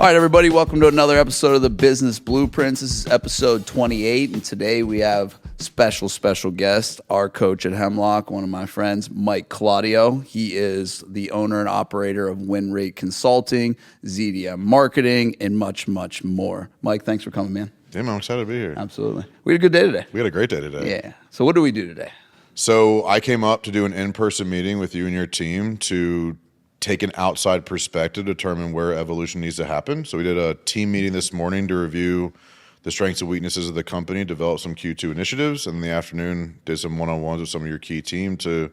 right, everybody, welcome to another episode of the Business Blueprints. This is episode 28, and today we have special guest, our coach at Hemlock, one of my friends, Mike Claudio. He is the owner and operator of WinRate Consulting, ZDM Marketing, and much more. Mike, thanks for coming, man. Damn, I'm excited to be here. Absolutely. We had a good day today. We had a great day today. Yeah. So what do we do today? So I came up to do an in-person meeting with you and your team to take an outside perspective, determine where evolution needs to happen. So we did a team meeting this morning to review the strengths and weaknesses of the company, develop some Q2 initiatives, and in the afternoon did some one-on-ones with some of your key team to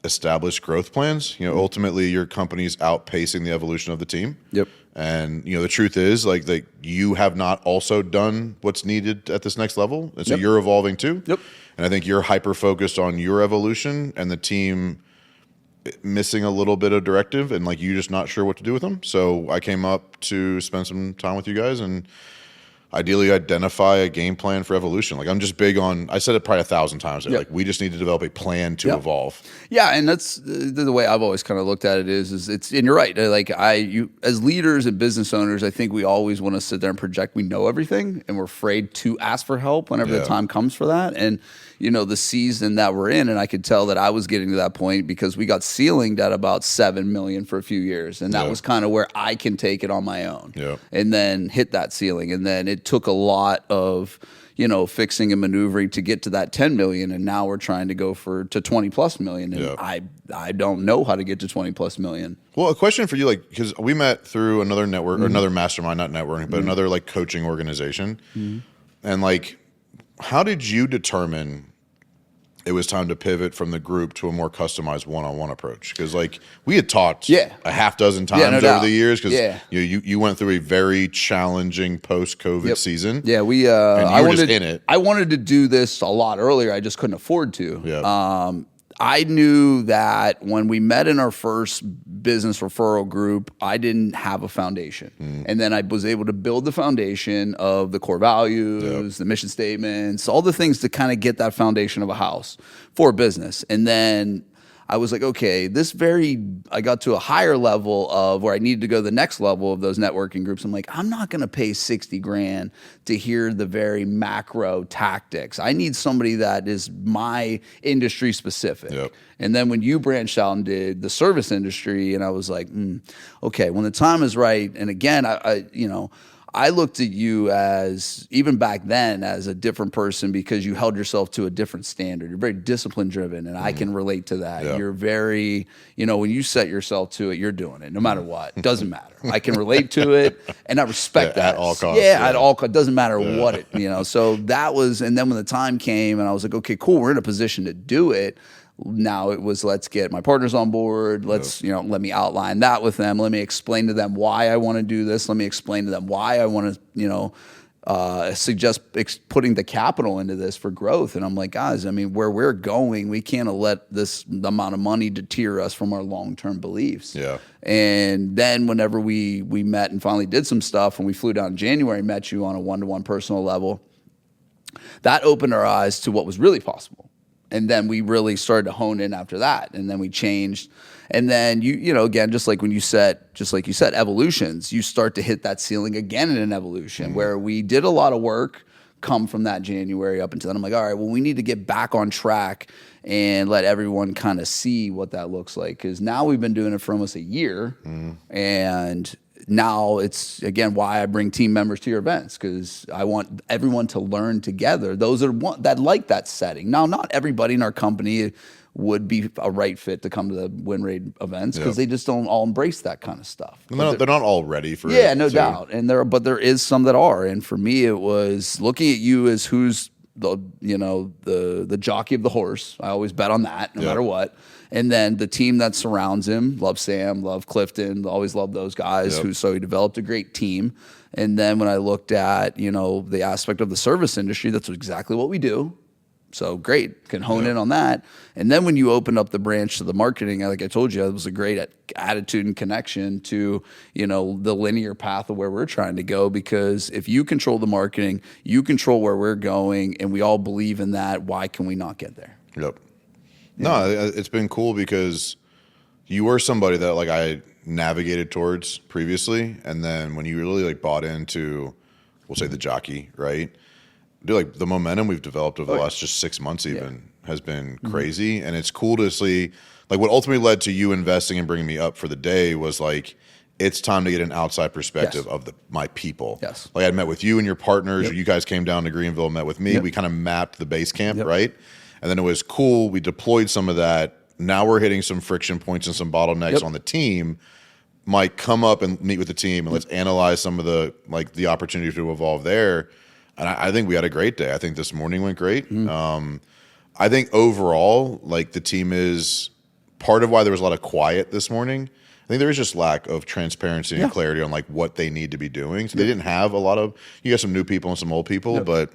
establish growth plans. You know, ultimately your company's outpacing the evolution of the team. Yep. And you know, the truth is like that you have not also done what's needed at this next level. And so you're evolving too. Yep. And I think you're hyper-focused on your evolution and the team missing a little bit of directive and like you just not sure what to do with them. So I came up to spend some time with you guys and ideally identify a game plan for evolution. Like I'm just big on, I said it probably 1,000 times, like we just need to develop a plan to evolve. Yeah. And that's the way I've always kind of looked at it is it's, and you're right. Like you as leaders and business owners, I think we always want to sit there and project we know everything and we're afraid to ask for help whenever the time comes for that. And you know, the season that we're in, and I could tell that I was getting to that point because we got ceilinged at about 7 million for a few years. And that was kind of where I can take it on my own and then hit that ceiling. And then it took a lot of, you know, fixing and maneuvering to get to that 10 million. And now we're trying to go to 20 plus million. And I don't know how to get to 20 plus million. Well, a question for you, like, because we met through another network or another mastermind, not networking, but another like coaching organization. And like, how did you determine it was time to pivot from the group to a more customized one-on-one approach? Because like we had talked a half dozen times over the years because you went through a very challenging post-COVID season. Yeah, I wanted to do this a lot earlier. I just couldn't afford to. I knew that when we met in our first business referral group, I didn't have a foundation. And then I was able to build the foundation of the core values, the mission statements, all the things to kind of get that foundation of a house for a business. And then I was like, okay, I got to a higher level of where I needed to go to the next level of those networking groups. I'm like, I'm not going to pay 60 grand to hear the very macro tactics. I need somebody that is my industry specific. And then when you branched out and did the service industry, and I was like, okay, when the time is right. And again, I looked at you as, even back then, as a different person because you held yourself to a different standard. You're very discipline driven, and I can relate to that. You're very, when you set yourself to it, you're doing it no matter what. It doesn't matter. I can relate to it, and I respect that. At all costs. At all costs. It doesn't matter what it, So that was, and then when the time came and I was like, okay, cool, we're in a position to do it. Now it was, let's get my partners on board. Let's, let me outline that with them. Let me explain to them why I want to do this. Let me explain to them why I want to, suggest putting the capital into this for growth. And I'm like, guys, I mean, where we're going, we can't let the amount of money deter us from our long-term beliefs. And then whenever we met and finally did some stuff, and we flew down in January, met you on a one-to-one personal level, that opened our eyes to what was really possible. And then we really started to hone in after that. And then we changed. And then again, just like you said, evolutions, you start to hit that ceiling again in an evolution where we did a lot of work come from that January up until then. I'm like, all right, well, we need to get back on track and let everyone kind of see what that looks like. Because now we've been doing it for almost a year. And now it's, again, why I bring team members to your events, because I want everyone to learn together. Those that like that setting. Now, not everybody in our company would be a right fit to come to the WinRate events because they just don't all embrace that kind of stuff. They're not all ready for it. No doubt. But there is some that are. And for me, it was looking at you as who's the jockey of the horse. I always bet on that no matter what. And then the team that surrounds him, love Sam, love Clifton, always love those guys. So he developed a great team. And then when I looked at, the aspect of the service industry, that's exactly what we do. So great, can hone in on that. And then when you open up the branch to the marketing, like I told you, it was a great attitude and connection to, the linear path of where we're trying to go. Because if you control the marketing, you control where we're going, and we all believe in that, why can we not get there? No, it's been cool because you were somebody that navigated towards previously, and then when you really like bought into, we'll say the jockey, right? Dude, like the momentum we've developed over the last just 6 months even has been crazy, and it's cool to see. Like what ultimately led to you investing and bringing me up for the day was like, it's time to get an outside perspective of my people. Yes. Like I met with you and your partners, or you guys came down to Greenville, met with me. We kind of mapped the base camp, right? And then it was cool. We deployed some of that. Now we're hitting some friction points and some bottlenecks on the team. Mike, come up and meet with the team and let's analyze some of the opportunity to evolve there. And I think we had a great day. I think this morning went great. I think overall, like the team is part of why there was a lot of quiet this morning. I think there is just lack of transparency and clarity on like what they need to be doing. So they didn't have a lot of, you got some new people and some old people, but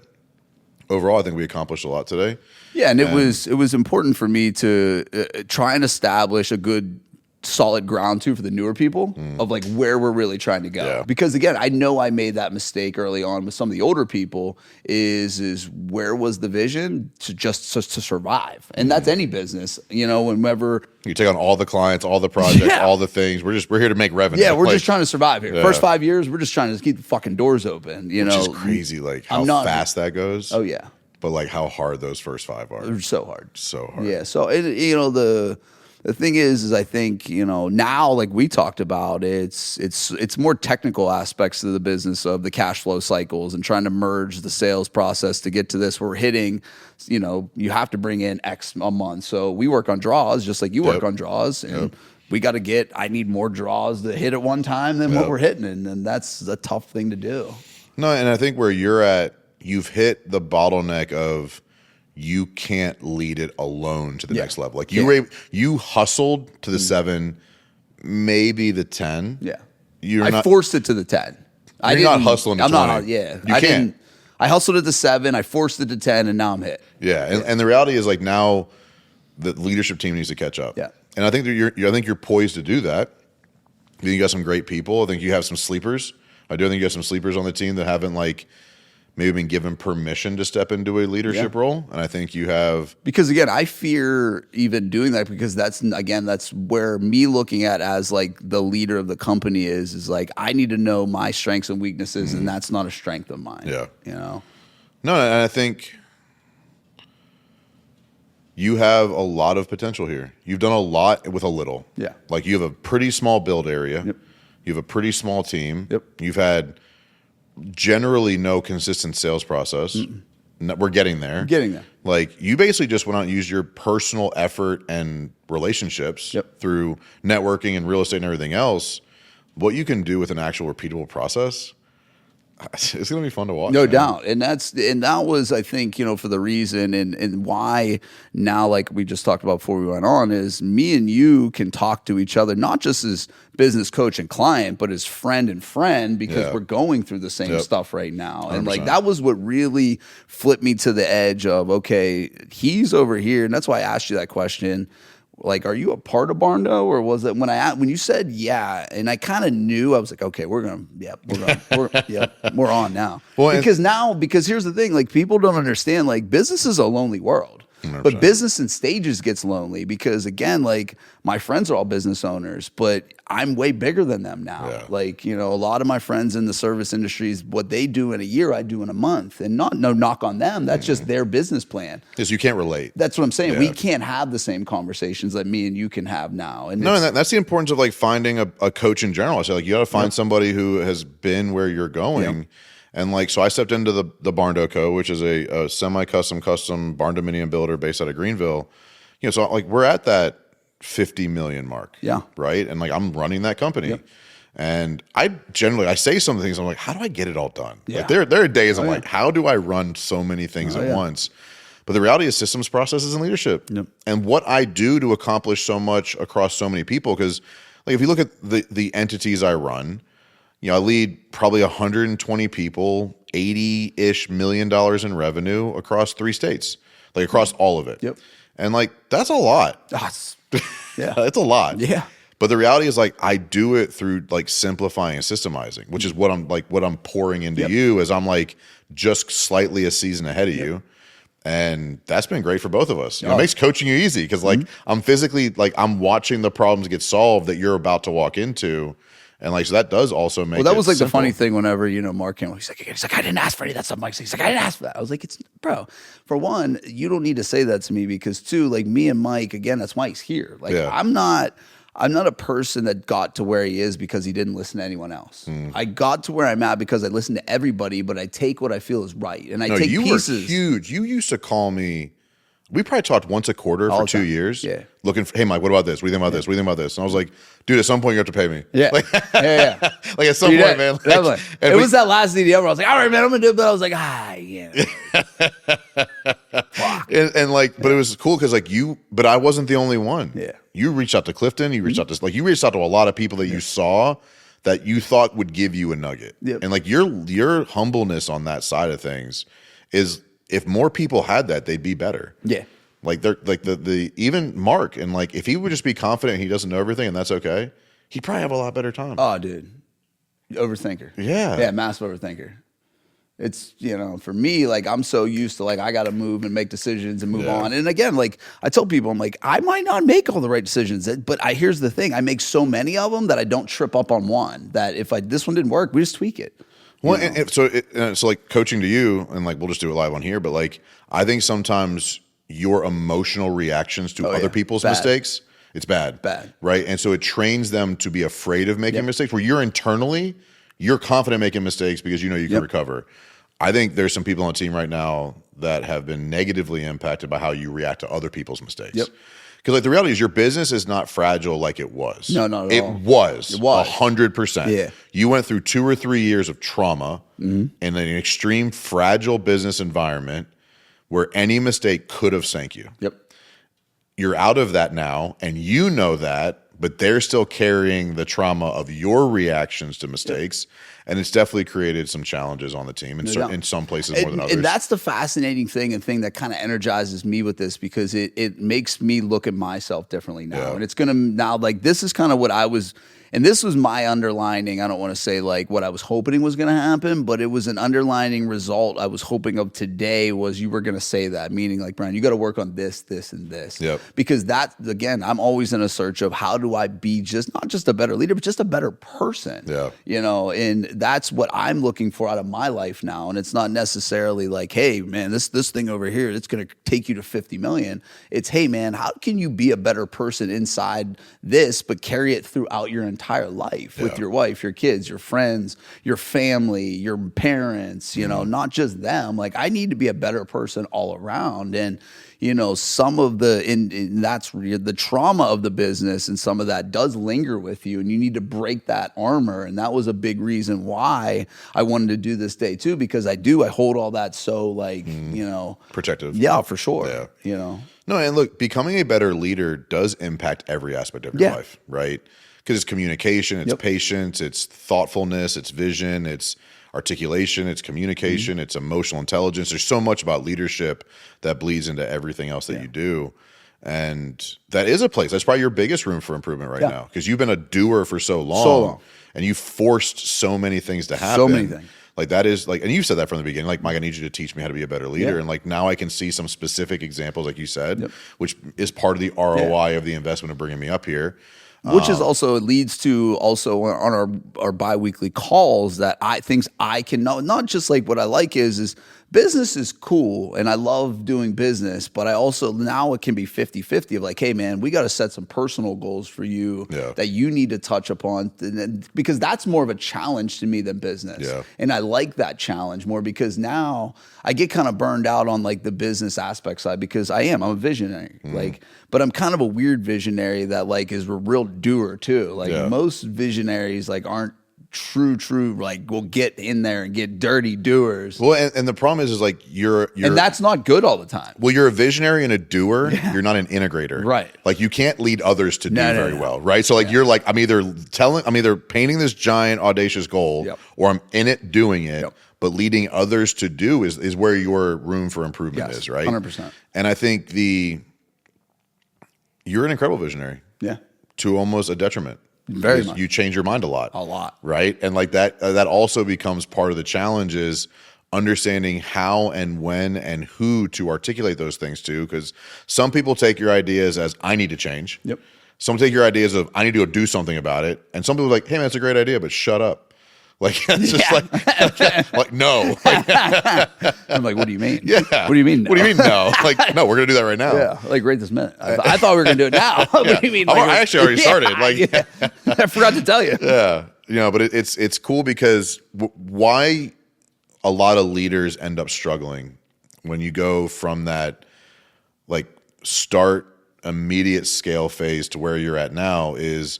overall, I think we accomplished a lot today. Yeah, and it was important for me to try and establish a good solid ground too for the newer people of like where we're really trying to go. Because again, I know I made that mistake early on with some of the older people is where was the vision to survive? And that's any business, whenever you take on all the clients, all the projects, all the things. We're here to make revenue. Yeah, we're just trying to survive here. First 5 years, we're just trying to keep the fucking doors open, Which is crazy, like how fast that goes. Oh yeah. But like how hard those first 5 are. They're so hard. So hard. Yeah. So the thing is I think, now like we talked about, it's more technical aspects of the business of the cash flow cycles and trying to merge the sales process to get to this. We're hitting, you have to bring in X a month. So we work on draws just like you work on draws, and we got to I need more draws to hit at one time than what we're hitting. And that's a tough thing to do. No, and I think where you're at, you've hit the bottleneck of you can't lead it alone to the next level. Like you hustled to the 7, maybe the 10. Yeah. I forced it to the 10. You're not hustling to 20. I can't. I hustled it to 7, I forced it to 10, and now I'm hit. Yeah. And the reality is like now the leadership team needs to catch up. Yeah. And I think you're poised to do that. I think you got some great people. I think you have some sleepers. I do think you have some sleepers on the team that haven't maybe been given permission to step into a leadership role. And I think you have. Because again, I fear even doing that because that's where me looking at as like the leader of the company is like, I need to know my strengths and weaknesses, and that's not a strength of mine. Yeah. No, and I think you have a lot of potential here. You've done a lot with a little. Yeah. Like you have a pretty small build area. You have a pretty small team. You've had generally no consistent sales process. We're getting there. Like you basically just went out and used your personal effort and relationships through networking and real estate and everything else. What you can do with an actual repeatable process, it's going to be fun to watch. No doubt. And that was, I think, for the reason and why now, like we just talked about before we went on, is me and you can talk to each other, not just as business coach and client, but as friend and friend, because we're going through the same stuff right now. 100%. And like, that was what really flipped me to the edge of, okay, he's over here. And that's why I asked you that question. Like, are you a part of Barndo, or was it when you said and I kind of knew, I was like, okay, we're on now. Well, because here's the thing, like people don't understand, like business is a lonely world. 100%. But business in stages gets lonely because again, like my friends are all business owners, but I'm way bigger than them now. Yeah. Like, a lot of my friends in the service industries, what they do in a year, I do in a month, and no knock on them. That's just their business plan. Because you can't relate. That's what I'm saying. Yeah. We can't have the same conversations that me and you can have now. And that's the importance of like finding a coach in general. I say like, you got to find somebody who has been where you're going. Yeah. And like, so I stepped into the Barndo Co., which is a semi-custom barn dominium builder based out of Greenville. So like we're at that 50 million mark. Yeah. Right. And like, I'm running that company. Yep. And I say some things, I'm like, how do I get it all done? Yeah. Like there are days I'm like, how do I run so many things at once? But the reality is systems, processes, and leadership. Yep. And what I do to accomplish so much across so many people, because like if you look at the entities I run, I lead probably 120 people, $80-ish million in revenue across 3 states, like across all of it. Yep. And like, that's a lot. It's a lot. Yeah. But the reality is like, I do it through like simplifying and systemizing, which is what I'm pouring into you as I'm like just slightly a season ahead of you. And that's been great for both of us. It makes coaching you easy because like I'm physically like I'm watching the problems get solved that you're about to walk into. And like so that does also make that was like simple. the funny thing whenever, Mark came, he's like, I didn't ask for any of that stuff, Mike. He's like, I didn't ask for that. I was like, bro, for one, you don't need to say that to me because two, like me and Mike, again, that's Mike's here. Like I'm not a person that got to where he is because he didn't listen to anyone else. I got to where I'm at because I listen to everybody, but I take what I feel is right. And I take pieces. Were huge. You used to call me. We probably talked once a quarter for 2 years. Yeah. Looking for, hey, Mike, what about this? What do you think about this? What do you think about this? And I was like, dude, at some point you have to pay me. Yeah. Like, yeah. Like at some point, man. Like, it was that last DDM where I was like, all right, man, I'm going to do it. But I was like, yeah. and like, but it was cool because like but I wasn't the only one. Yeah. You reached out to Clifton. You reached out to, you reached out to a lot of people that you saw that you thought would give you a nugget. Yep. And like your humbleness on that side of things is, if more people had that, they'd be better. Yeah. Like they're like the even Mark, and like if he would just be confident he doesn't know everything and that's okay, he'd probably have a lot better time. Oh, dude. Overthinker. Yeah. Yeah, massive overthinker. It's, for me, like I'm so used to like I got to move and make decisions and move on. And again, like I tell people, I'm like, I might not make all the right decisions, but here's the thing. I make so many of them that I don't trip up on one, that if this one didn't work, we just tweak it. Well, so like coaching to you, and like we'll just do it live on here, but like I think sometimes your emotional reactions to other people's mistakes, it's bad. Right? And so it trains them to be afraid of making mistakes, where you're confident making mistakes because you know you can recover. I think there's some people on the team right now that have been negatively impacted by how you react to other people's mistakes. Because like the reality is your business is not fragile like it was. No, not at all. It was 100%. Yeah. You went through 2 or 3 years of trauma in an extreme fragile business environment where any mistake could have sank you. Yep. You're out of that now, and you know that, but they're still carrying the trauma of your reactions to mistakes. And it's definitely created some challenges on the team in some places more than others. And that's the fascinating thing that kind of energizes me with this, because it makes me look at myself differently now. And it's going to now, like, this is kind of what I was, and this was my underlining. I don't want to say like what I was hoping was going to happen, but it was an underlining result I was hoping of today was you were going to say that, meaning like, Bryan, you got to work on this, this, and this. Because that, again, I'm always in a search of how do I be not just a better leader, but just a better person. And that's what I'm looking for out of my life now. And it's not necessarily like, hey, man, this thing over here, it's going to take you to 50 million. It's, hey, man, how can you be a better person inside this, but carry it throughout your entire life with your wife, your kids, your friends, your family, your parents, not just them. Like, I need to be a better person all around. And, some of that's the trauma of the business, and some of that does linger with you, and you need to break that armor. And that was a big reason why I wanted to do this day too, because I hold all that so like, protective. Yeah, for sure. No, and look, becoming a better leader does impact every aspect of your life, right? Because it's communication, it's patience, it's thoughtfulness, it's vision, it's articulation, it's communication, it's emotional intelligence. There's so much about leadership that bleeds into everything else that you do. And that is a place. That's probably your biggest room for improvement right now, because you've been a doer for so long, and you've forced so many things to happen. So many things. Like that is like, and you said that from the beginning, like, Mike, I need you to teach me how to be a better leader. And like, now I can see some specific examples, like you said, which is part of the ROI of the investment of bringing me up here. Which is also, it leads to also on our bi-weekly calls that things I can know, not just like what I like is business is cool and I love doing business, but I also, now it can be 50-50 of like, hey man, we got to set some personal goals for you that you need to touch upon, because that's more of a challenge to me than business. And I like that challenge more, because now I get kind of burned out on like the business aspect side, because I'm a visionary, like, but I'm kind of a weird visionary that like is a real doer too. Like most visionaries like aren't true, like will get in there and get dirty doers. Well, and the problem is like you're and that's not good all the time. Well, you're a visionary and a doer. You're not an integrator, right? Like you can't lead others to do very well, right? So like you're like, I'm either painting this giant audacious goal, or I'm in it doing it. But leading others to do is where your room for improvement is, right? 100%. And I think you're an incredible visionary, to almost a detriment. Very much. You change your mind a lot, right? And like that also becomes part of the challenge is understanding how and when and who to articulate those things to, because some people take your ideas as I need to change. Yep. Some take your ideas of I need to go do something about it, and some people are like, hey man, that's a great idea, but shut up. Like it's just like no. I'm like, what do you mean? Yeah. What do you mean? No? What do you mean no? Like no, we're gonna do that right now. Yeah, like right this minute. I thought we were gonna do it now. What do you mean? I actually already started. Like I forgot to tell you. Yeah, but it's cool because why a lot of leaders end up struggling when you go from that like start immediate scale phase to where you're at now is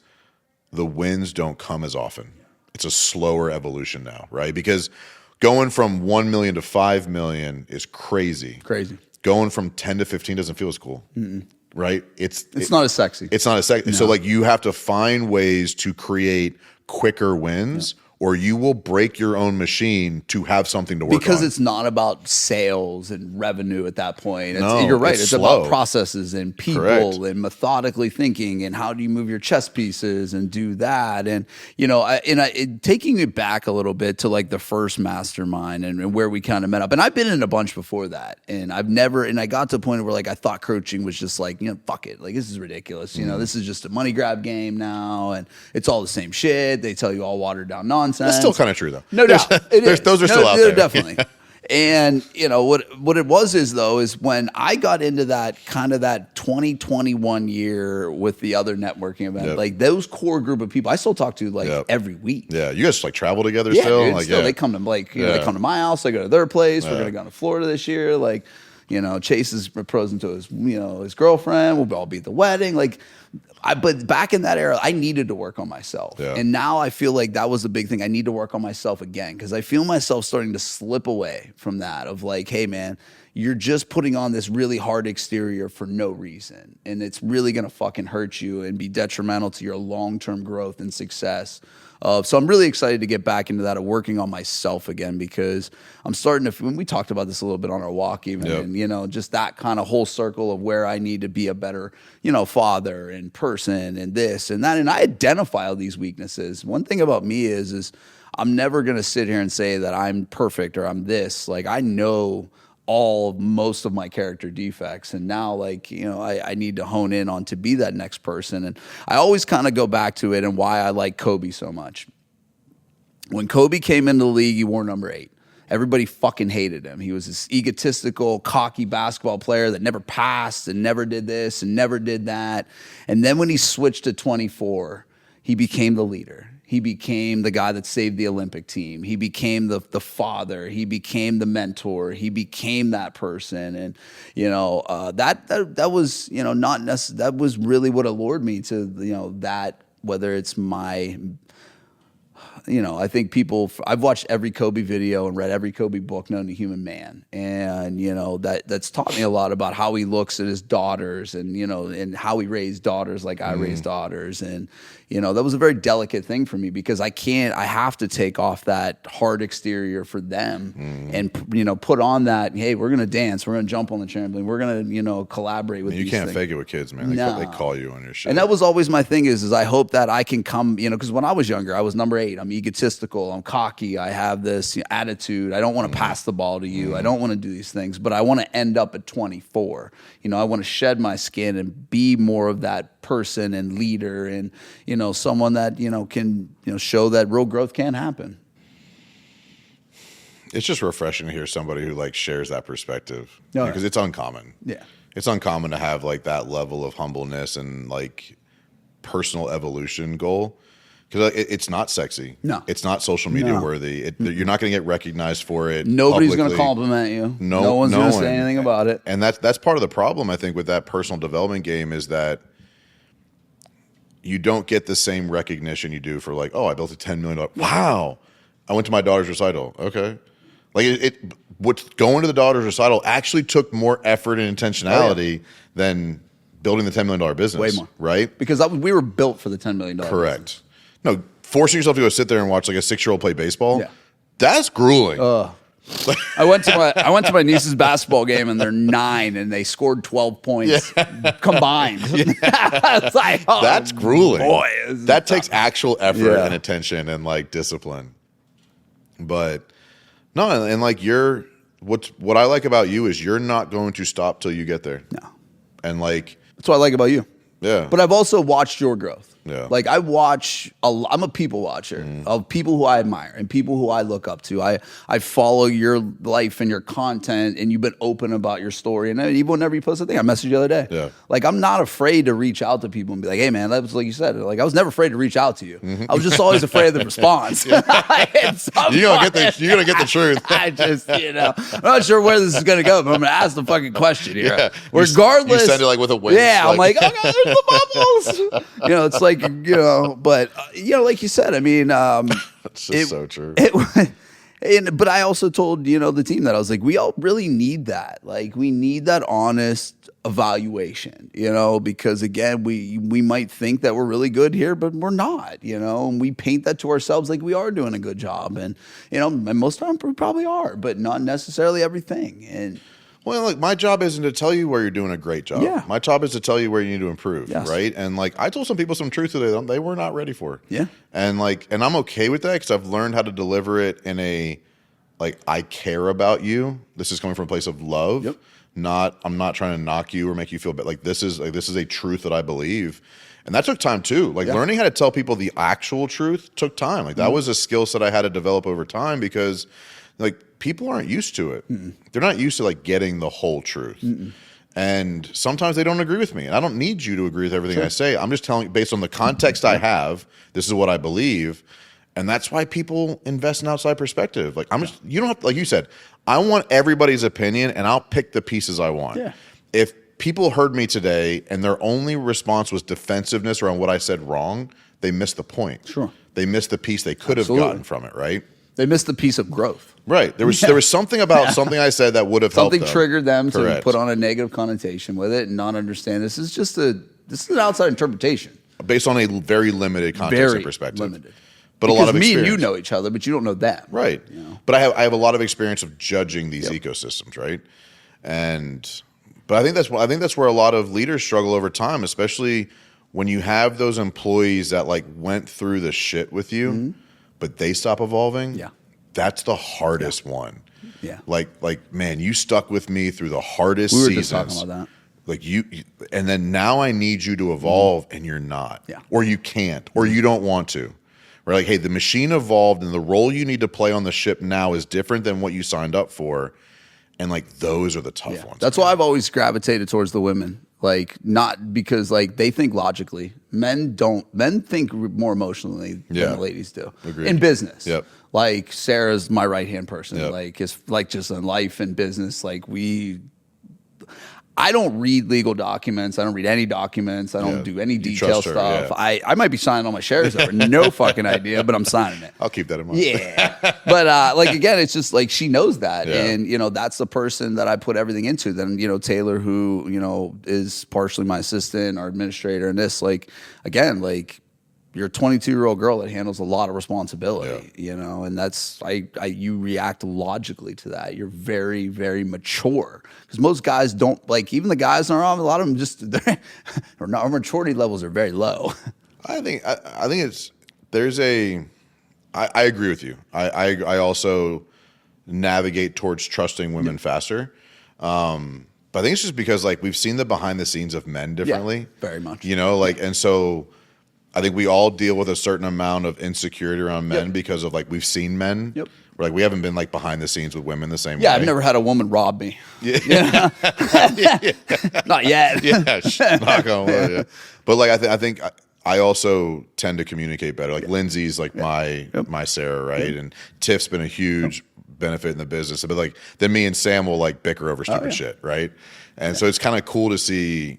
the wins don't come as often. It's a slower evolution now, right? Because going from 1 million to 5 million is crazy. Crazy. Going from 10 to 15 doesn't feel as cool, right? It's not as sexy. It's not as sexy. No. So like you have to find ways to create quicker wins, or you will break your own machine to have something to work on. Because it's not about sales and revenue at that point. You're right. It's slow. about processes and people Correct. And methodically thinking and how do you move your chess pieces and do that. And, taking it back a little bit to like the first mastermind and where we kind of met up. And I've been in a bunch before that. And I got to a point where like I thought coaching was just like, fuck it. Like this is ridiculous. This is just a money grab game now. And it's all the same shit. They tell you all watered down nonsense. That's still kind of true, though. No doubt. Those are still out there. Definitely. And, what it was is when I got into that kind of that 2021 year with the other networking event, like those core group of people, I still talk to like every week. Yeah. You guys like travel together Yeah, still? dude, like, still. They come to they come to my house. I go to their place. We're going to go to Florida this year. Like, Chase is proposing to his girlfriend. We'll all be at the wedding. But back in that era, I needed to work on myself. Yeah. And now I feel like that was the big thing. I need to work on myself again because I feel myself starting to slip away from that of like, hey, man, you're just putting on this really hard exterior for no reason. And it's really going to fucking hurt you and be detrimental to your long-term growth and success. So I'm really excited to get back into that of working on myself again because I'm starting to, when we talked about this a little bit on our walk even, and, just that kind of whole circle of where I need to be a better, father and person and this and that. And I identify all these weaknesses. One thing about me is I'm never going to sit here and say that I'm perfect or I'm this. Like I know most of my character defects. And now I need to hone in on to be that next person. And I always kind of go back to it and why I like Kobe so much. When Kobe came into the league, he wore number 8. Everybody fucking hated him. He was this egotistical, cocky basketball player that never passed and never did this and never did that. And then when he switched to 24, he became the leader. He became the guy that saved the Olympic team. He became the father. He became the mentor. He became that person, and that was not necessarily, that was really what allured me to that. Whether it's my I think I've watched every Kobe video and read every Kobe book known to human man. And, that's taught me a lot about how he looks at his daughters and, and how he raised daughters like I raised daughters. And, that was a very delicate thing for me because I have to take off that hard exterior for them and, put on that, hey, we're going to dance. We're going to jump on the trampoline. We're going to, collaborate with these things. You can't fake it with kids, man. They call you on your shit. And that was always my thing is I hope that I can come, because when I was younger, I was number 8. I'm egotistical. I'm cocky. I have this attitude. I don't want to pass the ball to you. I don't want to do these things, but I want to end up at 24. I want to shed my skin and be more of that person and leader and, someone that, can, show that real growth can happen. It's just refreshing to hear somebody who shares that perspective because it's uncommon. Yeah. It's uncommon to have that level of humbleness and personal evolution goal. Because it's not sexy. No. It's not social media worthy. You're not going to get recognized for it. Nobody's going to compliment you. No one's going to say anything about it. And that's part of the problem, I think, with that personal development game is that you don't get the same recognition you do for I built a $10 million. Wow. I went to my daughter's recital. Okay. What's going to the daughter's recital actually took more effort and intentionality than building the $10 million business. Way more. Right? Because we were built for the $10 million Correct. business. No, forcing yourself to go sit there and watch a 6-year-old play baseball, that's grueling. I went to my niece's basketball game and they're 9 and they scored 12 points combined. It's that's grueling. Boy, that takes actual effort and attention and discipline. But No, and like what I like about you is you're not going to stop till you get there. No. And like, That's what I like about you. yeah. But I've also watched your growth. Yeah. Like I'm a people watcher of people who I admire and people who I look up to. I follow your life and your content, and you've been open about your story. And even whenever you post a thing, I messaged you the other day. Yeah. Like I'm not afraid to reach out to people and be like, hey man, that was like you said. Like I was never afraid to reach out to you. I was just always afraid of the response. You're gonna get the truth. I just, I'm not sure where this is gonna go, but I'm gonna ask the fucking question here. Yeah. Regardless, you send it like with a wink. yeah, I'm like, oh god, there's the bubbles. It's like, but like you said, I mean, it's just so true. But I also told the team that I was like, we all really need that. Like, we need that honest evaluation. Because again, we might think that we're really good here, but we're not. And we paint that to ourselves like we are doing a good job, and and most of the time we probably are, but not necessarily everything. And well, like my job isn't to tell you where you're doing a great job. Yeah. My job is to tell you where you need to improve, Yes. right? And like I told some people some truth today that they were not ready for. Yeah. And I'm okay with that because I've learned how to deliver it in a like I care about you. This is coming from a place of love. Yep. I'm not trying to knock you or make you feel bad. Like this is a truth that I believe. And that took time too. Like learning how to tell people the actual truth took time. Like that was a skill set I had to develop over time because like people aren't used to it. They're not used to like getting the whole truth. And sometimes they don't agree with me. And I don't need you to agree with everything I say. I'm just telling you based on the context I have, this is what I believe. And that's why people invest in outside perspective. Like you don't have to, like you said, I want everybody's opinion and I'll pick the pieces I want. Yeah. If people heard me today and their only response was defensiveness around what I said wrong, they missed the point. Sure. They missed the piece they could have gotten from it, right? they missed the piece of growth. Right. There was something about something I said that would have helped them. Something triggered them Correct. to put on a negative connotation with it and not understand. This is an outside interpretation. Based on a very limited context Very and perspective. limited. But Because a lot of me experience. and you know each other, but you don't know them. Right. But I have a lot of experience of judging these ecosystems, right? But I think that's where a lot of leaders struggle over time, especially when you have those employees that like went through the shit with you, but they stop evolving. Yeah. That's the hardest one. Yeah. Like man, you stuck with me through the hardest We were seasons. just talking about that. Like you, and then now I need you to evolve, and you're not, Yeah. or you can't, or you don't want to. We're like, hey, the machine evolved, and the role you need to play on the ship now is different than what you signed up for, and like those are the tough ones. That's why I've always gravitated towards the women. Like, not because like they think logically. Men don't. Men think more emotionally than the ladies do. Agreed. In business. Yep. Like Sarah's my right hand person. Yep. Like it's like just in life and business. Like I don't read legal documents. I don't read any documents. I don't do any detail trust her, stuff. yeah. I might be signing all my shares over. No fucking idea, but I'm signing it. I'll keep that in mind. Yeah. But like again, it's just like she knows that. Yeah. And that's the person that I put everything into. Then, Taylor, who, is partially my assistant or administrator, and this, like, again, like you're a 22-year-old girl that handles a lot of responsibility, and that's you react logically to that. You're very, very mature. Because most guys don't, like, even the guys in our office, a lot of them just, our maturity levels are very low. I think I agree with you. I also navigate towards trusting women faster. But I think it's just because like we've seen the behind the scenes of men differently. Yeah, very much. And so I think we all deal with a certain amount of insecurity around men because of like we've seen men. Yep. We're like we haven't been like behind the scenes with women the same way. Yeah, I've never had a woman rob me. Yeah. Not yet. Knock on wood. Yeah. But like I think I also tend to communicate better. Like Lindsay's like my Sarah, right? And Tiff's been a huge benefit in the business. But like then me and Sam will like bicker over stupid shit, right? And so it's kind of cool to see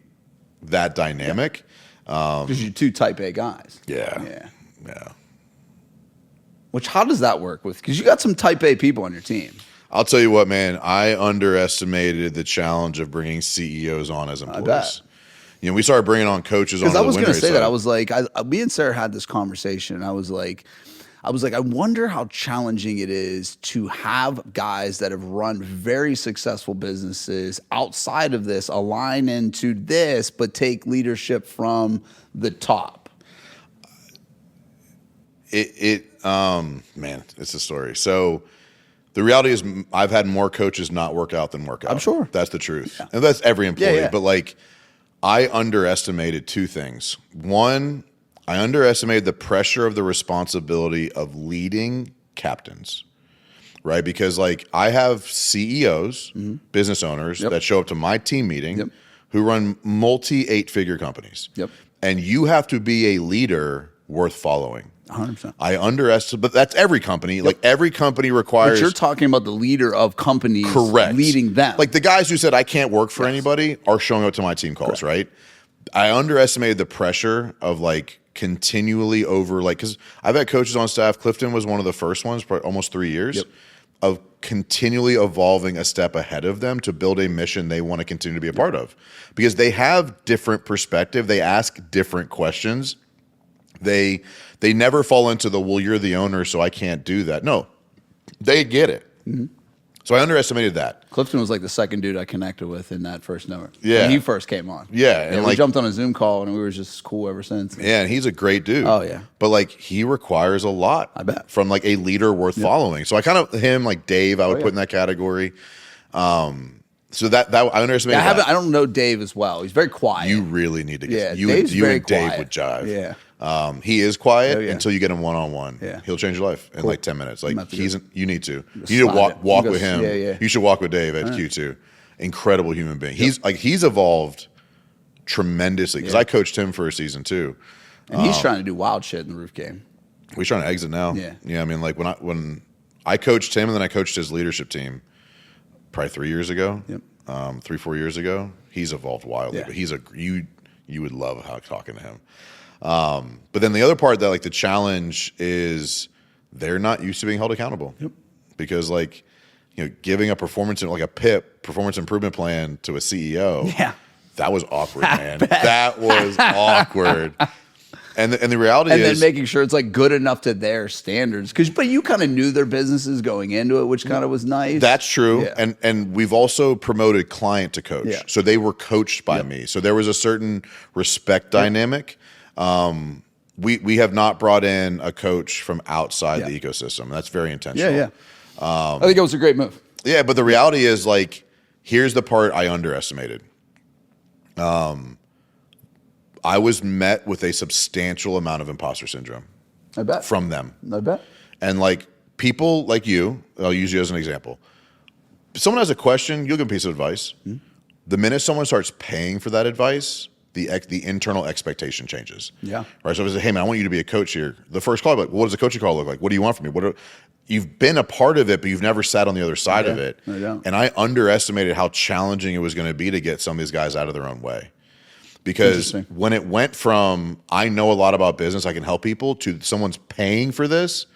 that dynamic. Because you're two type A guys. Yeah. How does that work with? Because you got some type A people on your team. I'll tell you what, man. I underestimated the challenge of bringing CEOs on as employees. I bet. We started bringing on coaches on. Because I was going to say side. that. I was like, me and Sarah had this conversation, and I was like, I wonder how challenging it is to have guys that have run very successful businesses outside of this align into this, but take leadership from the top. Man, it's a story. So The reality is I've had more coaches not work out than work out. I'm sure. That's the truth. And that's every employee. Yeah. But like, I underestimated two things. One, I underestimated the pressure of the responsibility of leading captains, right? Because like I have CEOs, business owners that show up to my team meeting who run multi 8-figure companies. And you have to be a leader worth following. 100%. I underestimate, but that's every company. Like every company requires. But you're talking about the leader of companies, correct, leading them. Like the guys who said I can't work for anybody are showing up to my team calls, right? I underestimated the pressure of like continually over, like, because I've had coaches on staff. Clifton was one of the first ones, for almost 3 years, of continually evolving a step ahead of them to build a mission they want to continue to be a part of, because they have different perspective. They ask different questions. They never fall into the, well, you're the owner, so I can't do that. No, they get it. So I underestimated that. Clifton was like the second dude I connected with in that first network. Yeah. When he first came on. Yeah. And we jumped on a Zoom call and we were just cool ever since. Yeah, and he's a great dude. Oh, yeah. But like he requires a lot, I bet, from like a leader worth following. So I kind of, him, like Dave, I would put in that category. So that I underestimated. I don't know Dave as well. He's very quiet. You really need to get you Dave's and very Dave quiet. would jive. Yeah. He is quiet until you get him one-on-one. Yeah. He'll change your life in like 10 minutes. Like you need to walk with him. Yeah. You should walk with Dave at Q2. Incredible human being. He's evolved tremendously, because I coached him for a season too. And he's trying to do wild shit in the roof game. He's trying to exit now. Yeah. I mean, like when I coached him and then I coached his leadership team probably 3 years ago. 3-4 years ago. He's evolved wildly. But he's you would love how talking to him. But then the other part that like the challenge is they're not used to being held accountable, because like, you know, giving a performance improvement plan to a CEO, that was awkward, man. That was awkward. And the reality is, then making sure it's like good enough to their standards, but you kind of knew their businesses going into it, which kind of was nice. That's true. And we've also promoted client to coach, so they were coached by me. So there was a certain respect dynamic. We have not brought in a coach from outside the ecosystem. That's very intentional. I think it was a great move. Yeah, but the reality is, like, here's the part I underestimated. I was met with a substantial amount of imposter syndrome. I bet. From them. I bet. And like people like you, I'll use you as an example. If someone has a question, you'll give them a piece of advice. The minute someone starts paying for that advice, the internal expectation changes. Right. So if I say, hey man, I want you to be a coach here. The first call, like, well, what does a coaching call look like? What do you want from me? You've been a part of it, but you've never sat on the other side of it. And I underestimated how challenging it was going to be to get some of these guys out of their own way. Because when it went from, I know a lot about business, I can help people, to someone's paying for this.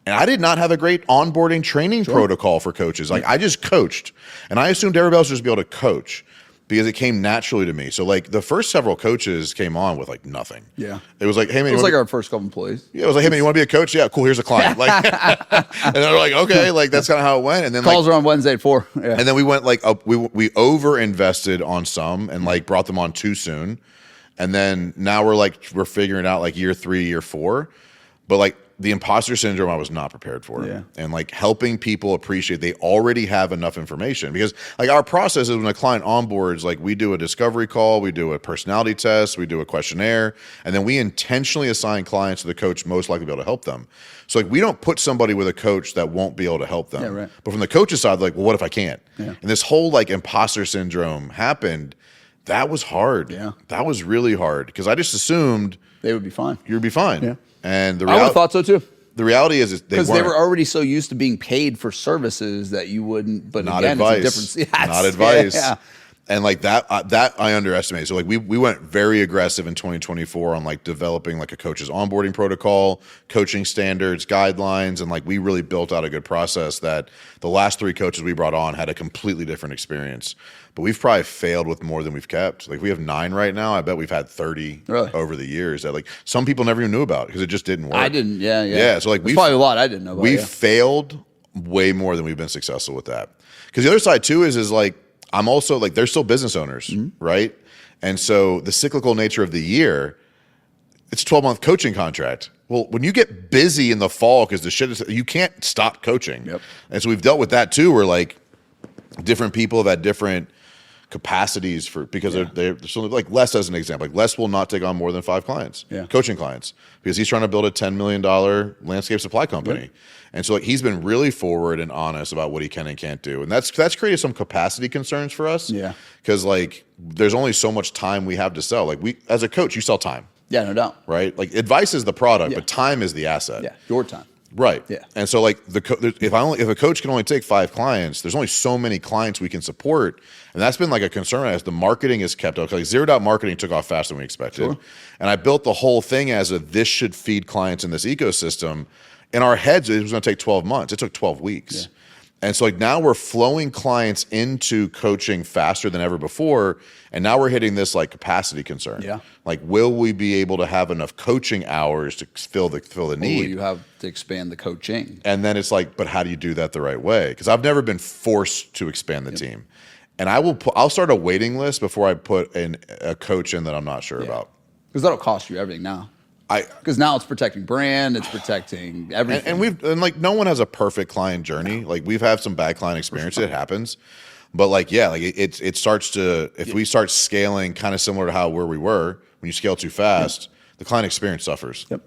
And I did not have a great onboarding training protocol for coaches. Like I just coached, and I assumed everybody else would just be able to coach, because it came naturally to me. So like the first several coaches came on with like nothing. It was like, hey man, it was like our first couple employees. It was like, hey man, you want to be a coach? Yeah, cool. Here's a client. Like, and they're like, okay, like that's kind of how it went. And then calls are on Wednesday at 4. And then we went like up, we over invested on some and like brought them on too soon. And then now we're figuring out like year 3, year 4, but like the imposter syndrome I was not prepared for. And like helping people appreciate they already have enough information, because like our process is when a client onboards, like we do a discovery call, we do a personality test, we do a questionnaire, and then we intentionally assign clients to the coach most likely to be able to help them. So like we don't put somebody with a coach that won't be able to help them. But from the coach's side, like, well, what if I can't? And this whole like imposter syndrome happened. That was hard. That was really hard, because I just assumed they would be fine. You'd be fine. And I would have thought so too. The reality is because they were already so used to being paid for services that you wouldn't. But not again, advice. it's a different. Not advice. And like that I underestimated. So like we went very aggressive in 2024 on like developing like a coach's onboarding protocol, coaching standards, guidelines, and like we really built out a good process that the last 3 coaches we brought on had a completely different experience. But we've probably failed with more than we've kept. Like we have 9 right now. I bet we've had 30 over the years that like some people never even knew about because it just didn't work. I didn't. Yeah. So like there's probably a lot I didn't know about. We failed way more than we've been successful with that. Because the other side too is like I'm also like they're still business owners, right? And so the cyclical nature of the year, it's a 12-month coaching contract. Well, when you get busy in the fall because the shit is, you can't stop coaching. Yep. And so we've dealt with that too, where like different people have had different capacities for, because they're so like Les as an example. Like Les will not take on more than 5 clients, coaching clients, because he's trying to build a $10 million landscape supply company. Yep. And so like he's been really forward and honest about what he can and can't do. And that's created some capacity concerns for us. Yeah. Because like there's only so much time we have to sell. Like we, as a coach, you sell time. Yeah, no doubt. Right? Like advice is the product, but time is the asset. Yeah, your time. Right. Yeah. And so like if a coach can only take 5 clients, there's only so many clients we can support. And that's been like a concern as the marketing is kept up. Like zeroed out marketing took off faster than we expected. Sure. And I built the whole thing as this should feed clients in this ecosystem. In our heads, it was going to take 12 months. It took 12 weeks. Yeah. And so like now we're flowing clients into coaching faster than ever before. And now we're hitting this like capacity concern. Yeah. Like, will we be able to have enough coaching hours to fill the need? Will you have to expand the coaching? And then it's like, but how do you do that the right way? Because I've never been forced to expand the team. And I'll start a waiting list before I put a coach in that I'm not sure about. Because that'll cost you everything now. Because now it's protecting brand, it's protecting everything. And like no one has a perfect client journey. No. Like we've had some bad client experience. It happens. But like, yeah, like it starts to, if we start scaling kind of similar to where we were, when you scale too fast, the client experience suffers. Yep.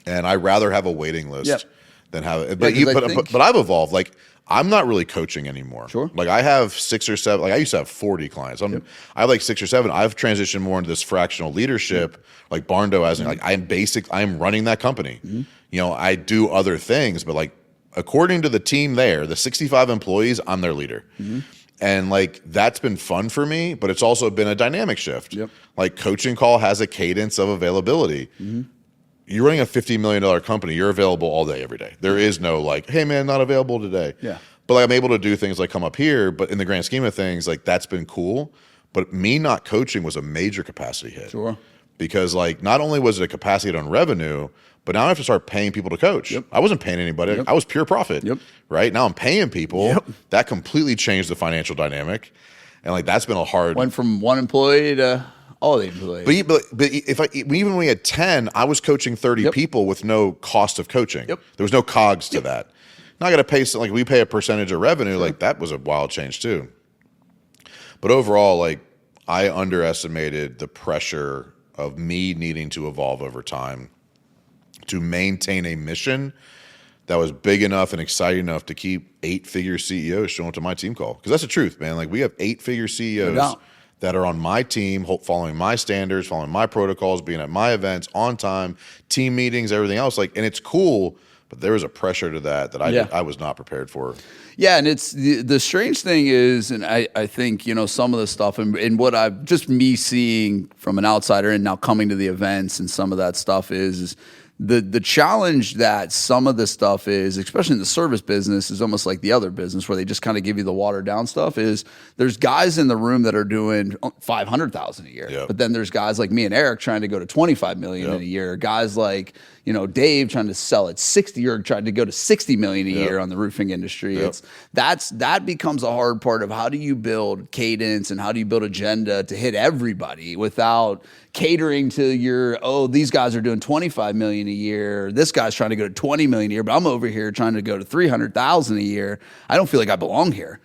And I'd rather have a waiting list than have it. But I've evolved. Like I'm not really coaching anymore. Sure. Like I have 6 or 7, like I used to have 40 clients. I have like 6 or 7. I've transitioned more into this fractional leadership, like Barndo as in like I'm running that company. Mm-hmm. You know, I do other things, but like according to the team there, the 65 employees, I'm their leader. Mm-hmm. And like that's been fun for me, but it's also been a dynamic shift. Yep. Like coaching call has a cadence of availability. Mm-hmm. You're running a $50 million company. You're available all day, every day. There is no like, hey man, not available today. Yeah. But like I'm able to do things like come up here. But in the grand scheme of things, like that's been cool. But me not coaching was a major capacity hit. Sure. Because like not only was it a capacity hit on revenue, but now I have to start paying people to coach. Yep. I wasn't paying anybody. Yep. I was pure profit. Yep. Right? Now I'm paying people. Yep. That completely changed the financial dynamic. And like that's been a hard. Went from one employee to all the employees. But even when we had 10, I was coaching 30 people with no cost of coaching. Yep. There was no cogs to that. Now I got to pay, like we pay a percentage of revenue. Sure. Like that was a wild change too. But overall, like I underestimated the pressure of me needing to evolve over time to maintain a mission that was big enough and exciting enough to keep 8-figure CEOs showing up to my team call. Because that's the truth, man. Like we have 8-figure CEOs that are on my team, following my standards, following my protocols, being at my events on time, team meetings, everything else. Like, and it's cool, but there was a pressure to that I was not prepared for. Yeah, and it's the strange thing is, and I think, you know, some of the stuff and what I've just me seeing from an outsider and now coming to the events and some of that stuff is the challenge that some of this stuff is, especially in the service business, is almost like the other business where they just kind of give you the watered down stuff. Is there's guys in the room that are doing $500,000 a year, but then there's guys like me and Eric trying to go to $25 million in a year. Guys like, you know, Dave trying to sell at 60 or trying to go to $60 million a year on the roofing industry. That becomes a hard part of how do you build cadence and how do you build agenda to hit everybody without catering to these guys are doing $25 million a year. This guy's trying to go to $20 million a year, but I'm over here trying to go to $300,000 a year. I don't feel like I belong here.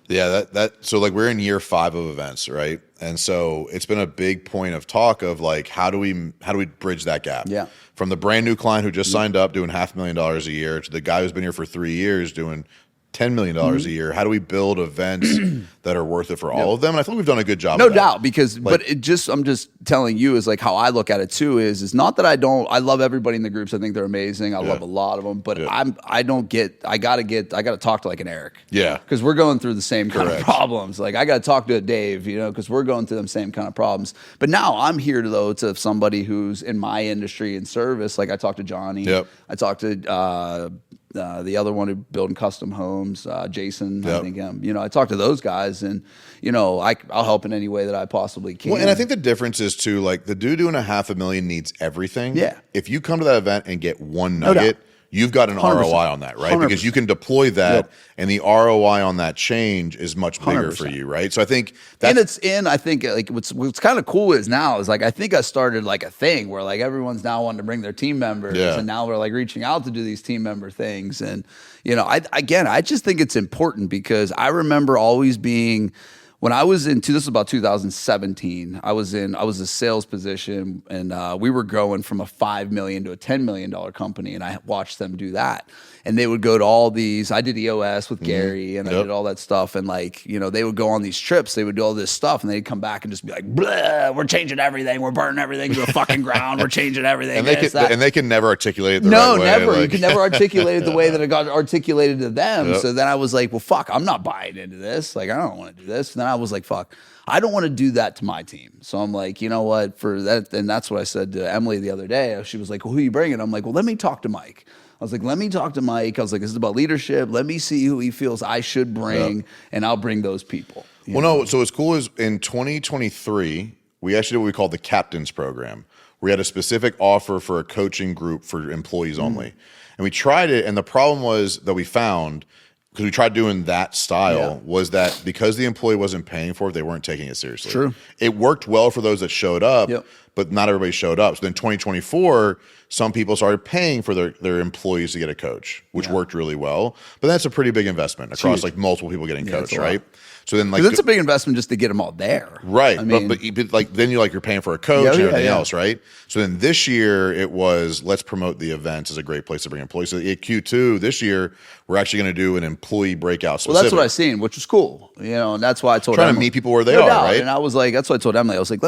Yeah, so like we're in year 5 of events, right? And so it's been a big point of talk of like how do we bridge that gap? Yeah. From the brand new client who just signed up doing $500,000 a year to the guy who's been here for 3 years doing $10 million a year. How do we build events that are worth it for all of them? And I think we've done a good job. No doubt, because I'm just telling you is like how I look at it too. Is not that I love everybody in the groups. I think they're amazing. I love a lot of them, but I gotta talk to like an Eric. Yeah, because we're going through the same kind of problems. Like I gotta talk to a Dave, you know, because we're going through them same kind of problems. But now I'm here to somebody who's in my industry and service. Like I talked to Johnny. Yep. I talked to. The other one who building custom homes, Jason, I think, you know, I talk to those guys and, you know, I'll help in any way that I possibly can. Well, and I think the difference is too, like the dude doing $500,000 needs everything. Yeah. If you come to that event and get one nugget, you've got an 100%. ROI on that, right? 100%. Because you can deploy that, Yep. and the ROI on that change is much bigger 100%. for you, right? So I think and it's in, I think like what's kind of cool is now is like, I think I started like a thing where like everyone's now wanting to bring their team members, and now we're like reaching out to do these team member things. And, you know, I just think it's important because I remember always being, when I was this was about 2017, I was a sales position, and we were growing from a $5 million to a $10 million company, and I watched them do that. And they would go to all these, I did EOS with Gary, and I did all that stuff. And like, you know, they would go on these trips, they would do all this stuff, and they'd come back and just be like, blah, we're changing everything. We're burning everything to the fucking ground. We're changing everything. And they can never articulate it the right way. No, never. Like, you can never articulate it the way that it got articulated to them. So then I was like, well, fuck, I'm not buying into this. Like, I don't want to do this. And then I was like, fuck, I don't want to do that to my team. So I'm like, you know what, for that, and that's what I said to Emily the other day. She was like, well, who are you bringing? I'm like, well, let me talk to Mike. I was like, let me talk to Mike. I was like, this is about leadership. Let me see who he feels I should bring, and I'll bring those people. Well, no, so what's cool is in 2023, we actually did what we call the Captains Program. We had a specific offer for a coaching group for employees only. And we tried it, and the problem was that we found, because we tried doing that style, was that because the employee wasn't paying for it, they weren't taking it seriously. True. It worked well for those that showed up, but not everybody showed up. So then 2024, some people started paying for their employees to get a coach, which worked really well. But that's a pretty big investment across like multiple people getting coached, right? So then, like, it's a big investment just to get them all there, right? I mean, but like then you're paying for a coach and everything else, right? So then this year it was, let's promote the events as a great place to bring employees. So at Q2 this year, we're actually going to do an employee breakout specific. Well, that's what I seen, which was cool, you know, and that's why I told trying Emily, to meet people where they are, right? And I was like, that's what I told Emily. I was like,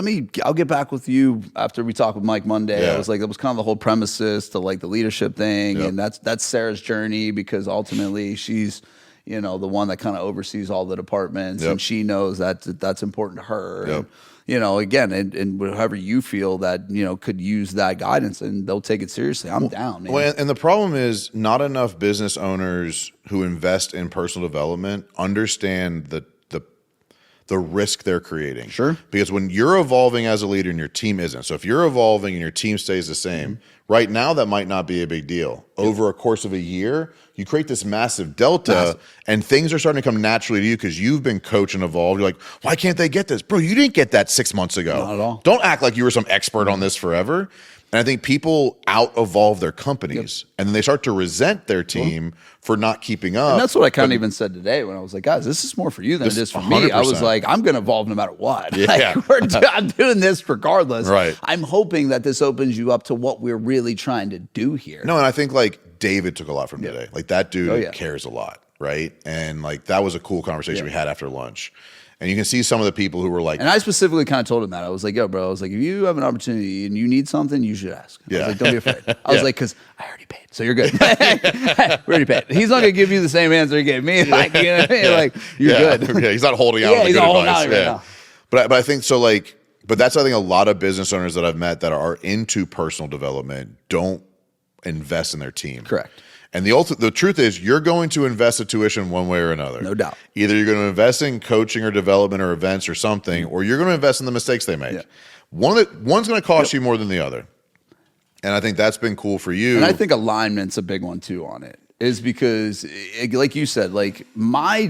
I'll get back with you after we talk with Mike Monday. I was like, that was kind of the whole premises to like the leadership thing, and that's Sarah's journey, because ultimately she's, you know, the one that kind of oversees all the departments, and she knows that that's important to her. And, you know, again, and whoever you feel that, you know, could use that guidance and they'll take it seriously, I'm down, man. Well, and the problem is not enough business owners who invest in personal development understand the risk they're creating. Sure. Because when you're evolving as a leader and your team isn't, so if you're evolving and your team stays the same, right now that might not be a big deal. Over a course of a year, you create this massive delta, and things are starting to come naturally to you because you've been coached and evolved. You're like, why can't they get this? Bro, you didn't get that 6 months ago. Not at all. Don't act like you were some expert on this forever. And I think people out-evolve their companies, and then they start to resent their team for not keeping up. And that's what I kind of even said today when I was like, guys, this is more for you than it is for me. I was like, I'm going to evolve no matter what. Yeah. I'm doing this regardless. Right. I'm hoping that this opens you up to what we're really trying to do here. No, and I think like David took a lot from today. Like that dude cares a lot, right? And like that was a cool conversation we had after lunch. And you can see some of the people who were like, and I specifically kind of told him that. I was like, yo, bro, I was like, if you have an opportunity and you need something, you should ask. I was like, don't be afraid. I was like, because I already paid, so you're good. We already paid. He's not going to give you the same answer he gave me. Like, you know what I mean? Like, you're good. Okay. He's not holding out with he's the not good holding advice. out right now. But I think so, like, but that's, I think, a lot of business owners that I've met that are into personal development don't invest in their team. Correct. And the truth is, you're going to invest a tuition one way or another. No doubt. Either you're going to invest in coaching or development or events or something, or you're going to invest in the mistakes they make. One's going to cost you more than the other. And I think that's been cool for you. And I think alignment's a big one too on it, is because, like you said, like my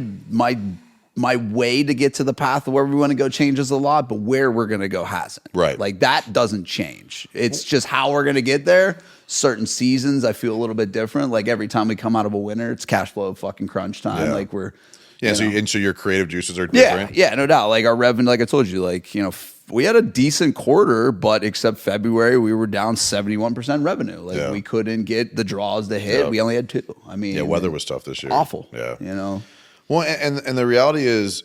way to get to the path of where we want to go changes a lot, but where we're going to go hasn't. Right. Like that doesn't change. It's just how we're going to get there. Certain seasons, I feel a little bit different. Like every time we come out of a winter, it's cash flow fucking crunch time. Like we're, so your creative juices are different. Yeah, no doubt. Like our revenue, like I told you, like, you know, we had a decent quarter, but except February, we were down 71% revenue. Like we couldn't get the draws to hit. We only had 2. I mean, weather was tough this year. Awful. Yeah. You know? Well, and the reality is,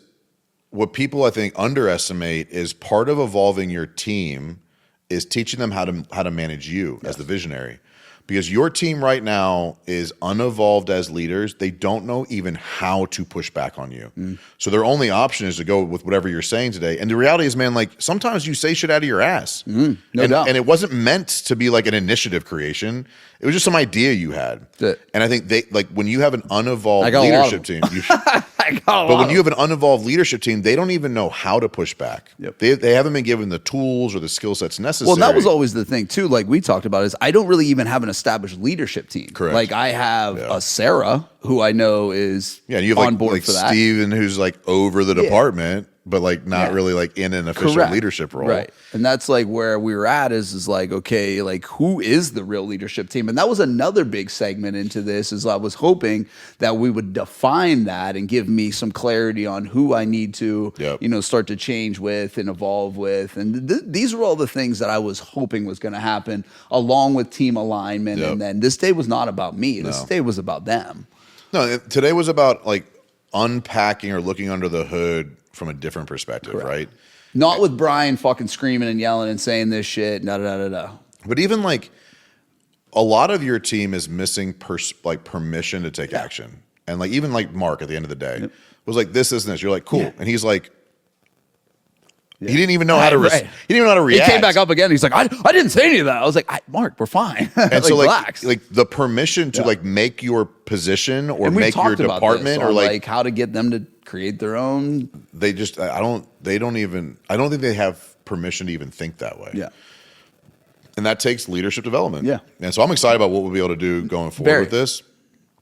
what people I think underestimate is part of evolving your team is teaching them how to manage you as the visionary. Because your team right now is unevolved as leaders. They don't know even how to push back on you. So their only option is to go with whatever you're saying today. And the reality is, man, like sometimes you say shit out of your ass. No doubt. And it wasn't meant to be like an initiative creation. It was just some idea you had. And I think when you have an unevolved leadership team, I But when you have an uninvolved leadership team, they don't even know how to push back. Yep. They haven't been given the tools or the skill sets necessary. Well, that was always the thing too. Like we talked about, is I don't really even have an established leadership team. Correct. Like I have a Sarah who I know is and you have on board like for that. Steven who's like over the department, but like not really like in an official leadership role. Right. And that's like where we were at is like, okay, like who is the real leadership team? And that was another big segment into this, is I was hoping that we would define that and give me some clarity on who I need to, start to change with and evolve with. And these were all the things that I was hoping was going to happen, along with team alignment. And then this day was not about me. This day was about them. No, today was about like unpacking or looking under the hood from a different perspective, right? Not with Bryan fucking screaming and yelling and saying this shit, But even like a lot of your team is missing permission to take action. And like even like Mark at the end of the day was like, this. You're like, cool. And he's like, he didn't even know how to he didn't even know how to react. He came back up again. He's like, I didn't say any of that. I was like, Mark, we're fine. And like, so relax. like the permission to like make your position or make your department or like how to get them to create their own. They just, I don't think they have permission to even think that way. Yeah. And that takes leadership development. Yeah. And so I'm excited about what we'll be able to do going forward with this.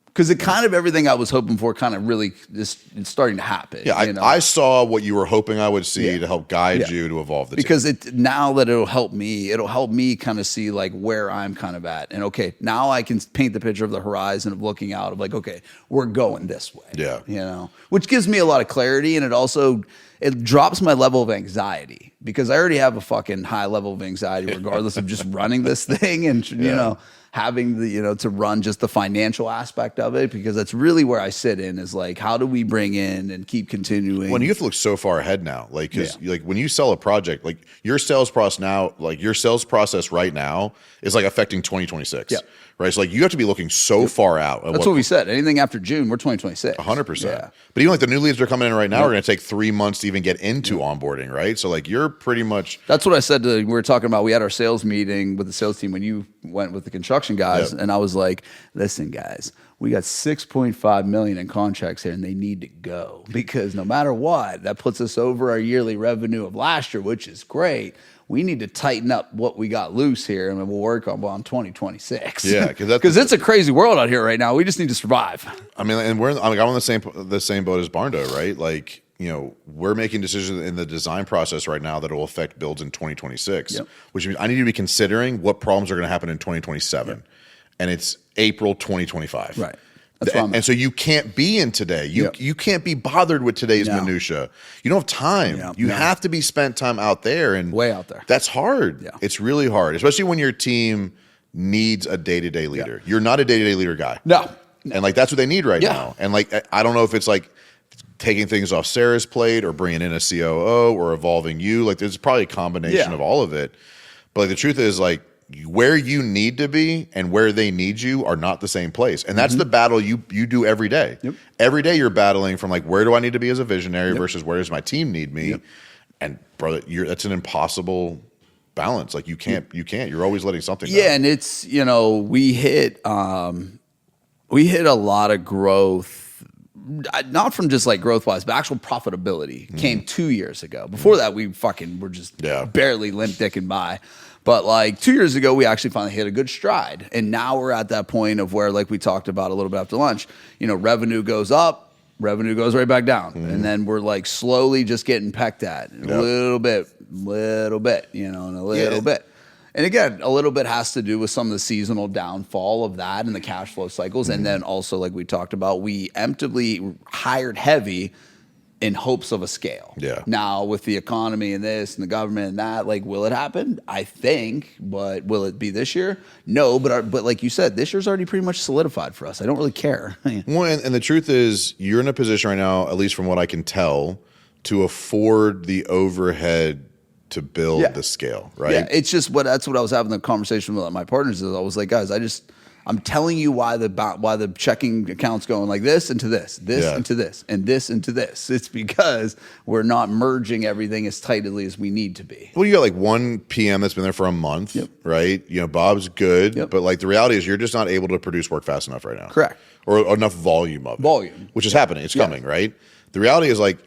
Because it kind of everything I was hoping for kind of really just it's starting to happen. Yeah, I saw what you were hoping I would see to help guide you to evolve the team. Because now that it'll help me kind of see like where I'm kind of at. And okay, now I can paint the picture of the horizon of looking out of like, okay, we're going this way. Yeah. Which gives me a lot of clarity, and it drops my level of anxiety, because I already have a fucking high level of anxiety regardless of just running this thing and having the to run just the financial aspect of it, because that's really where I sit in, is like, how do we bring in and keep continuing? When you have to look so far ahead now, like, because like when you sell a project, like your sales process right now is like affecting 2026. Right. So like you have to be looking so far out. That's what we said. Anything after June, we're 2026. 100%. But even like the new leads that are coming in right now are going to take 3 months to even get into onboarding. Right. So like you're pretty much. That's what I said we were talking about. We had our sales meeting with the sales team when you went with the construction guys. And I was like, listen, guys, we got 6.5 million in contracts here and they need to go, because no matter what, that puts us over our yearly revenue of last year, which is great. We need to tighten up what we got loose here, and then we'll work on 2026. Yeah, because it's a crazy world out here right now. We just need to survive. I mean, and I'm on the same boat as Barndo, right? Like, we're making decisions in the design process right now that will affect builds in 2026, which means I need to be considering what problems are going to happen in 2027, and it's April 2025. Right. And so you can't be in today. You can't be bothered with today's minutia. You don't have time. You have to be spent time out there and way out there. That's hard. It's really hard, especially when your team needs a day-to-day leader. You're not a day-to-day leader guy. No. And like that's what they need right now. And like I don't know if it's like taking things off Sarah's plate or bringing in a COO or evolving you. Like there's probably a combination of all of it. But like the truth is, like, where you need to be and where they need you are not the same place. And that's the battle you do every day. Every day you're battling from like, where do I need to be as a visionary versus where does my team need me? And brother, that's an impossible balance. Like you can't, you're always letting something down. And it's, we hit a lot of growth, not from just like growth wise, but actual profitability came 2 years ago. Before that, we fucking were just barely limp dicking by. But like 2 years ago, we actually finally hit a good stride. And now we're at that point of where, like we talked about a little bit after lunch, revenue goes up, revenue goes right back down. And then we're like slowly just getting pecked at a little bit, and a little bit. And again, a little bit has to do with some of the seasonal downfall of that and the cash flow cycles. And then also, like we talked about, we emptily hired heavy in hopes of a scale. Now with the economy and this and the government and that, like, will it happen? I think, but will it be this year? No, but like you said, this year's already pretty much solidified for us. I don't really care. Well, and the truth is, you're in a position right now, at least from what I can tell, to afford the overhead to build the scale, right? Yeah, it's just that's what I was having the conversation with my partners is I was like, guys, I'm telling you why the checking account's going like this into this into this, and this into this. It's because we're not merging everything as tightly as we need to be. Well, you got like one PM that's been there for a month, right? You know, Bob's good, but like the reality is you're just not able to produce work fast enough right now. Correct. Or enough volume of it. Which is happening. It's coming, right? The reality is like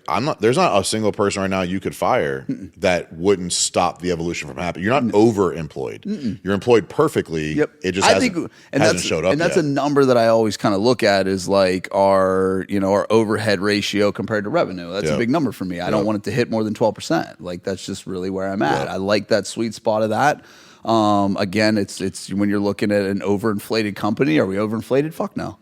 there's not a single person right now you could fire that wouldn't stop the evolution from happening. You're not over-employed. You're employed perfectly. It just hasn't showed up and that's a number that I always kind of look at is like our overhead ratio compared to revenue. That's a big number for me. I don't want it to hit more than 12%. Like that's just really where I'm at. I like that sweet spot of that. Again, it's when you're looking at an overinflated company, are we overinflated? Fuck no.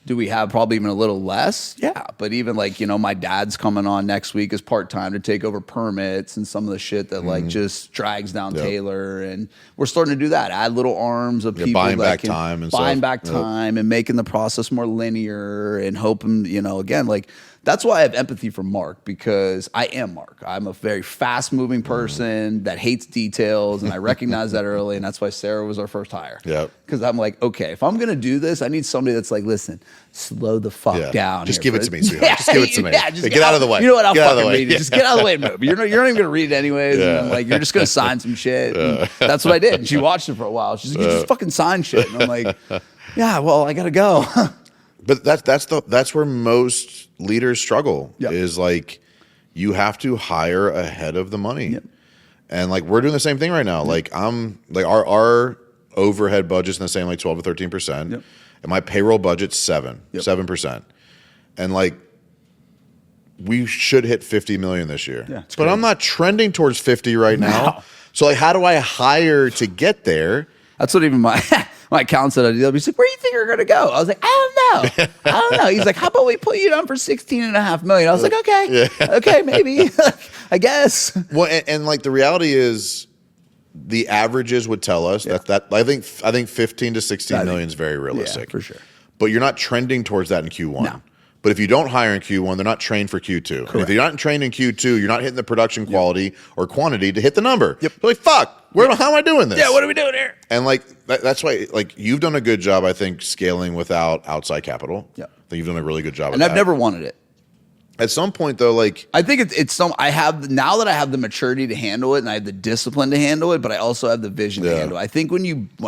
Do we have probably even a little less? Yeah. But even like, my dad's coming on next week as part-time to take over permits and some of the shit that like just drags down Taylor. And we're starting to do that. Add little arms of people buying that back time and making the process more linear and hoping, again, like that's why I have empathy for Mark, because I am Mark. I'm a very fast-moving person that hates details, and I recognize that early, and that's why Sarah was our first hire. Because I'm like, okay, if I'm going to do this, I need somebody that's like, listen, slow the fuck down. Just give it to me, sweetheart. Just give it to me. Get out of the way. You know what? I'll fucking read it. Just get out of the way and move. You're not even going to read it anyways. And I'm like, you're just going to sign some shit. And that's what I did. And she watched it for a while. She's like, you just fucking sign shit. And I'm like, yeah, well, I got to go. But that's where most leaders struggle is like you have to hire ahead of the money. And like we're doing the same thing right now. Like I'm like our overhead budget's in the same like 12 to 13%. And my payroll budget's 7%. And like we should hit 50 million this year. But crazy. I'm not trending towards 50 right now. So like how do I hire to get there? That's what even my accountant said. He's like, where do you think you're going to go? I was like, I don't know. He's like, how about we put you down for 16.5 million? I was like, okay, okay, maybe, I guess. Well, and like the reality is the averages would tell us that I think 15 to 16 million is very realistic. For sure. But you're not trending towards that in Q1. No. But if you don't hire in Q1, they're not trained for Q2. And if you're not trained in Q2, you're not hitting the production quality or quantity to hit the number. They're like, fuck, how am I doing this? Yeah, what are we doing here? And like that's why like you've done a good job, I think, scaling without outside capital. I think you've done a really good job. And I've never wanted it. At some point, though, like I think I have now that I have the maturity to handle it and I have the discipline to handle it, but I also have the vision to handle it. I think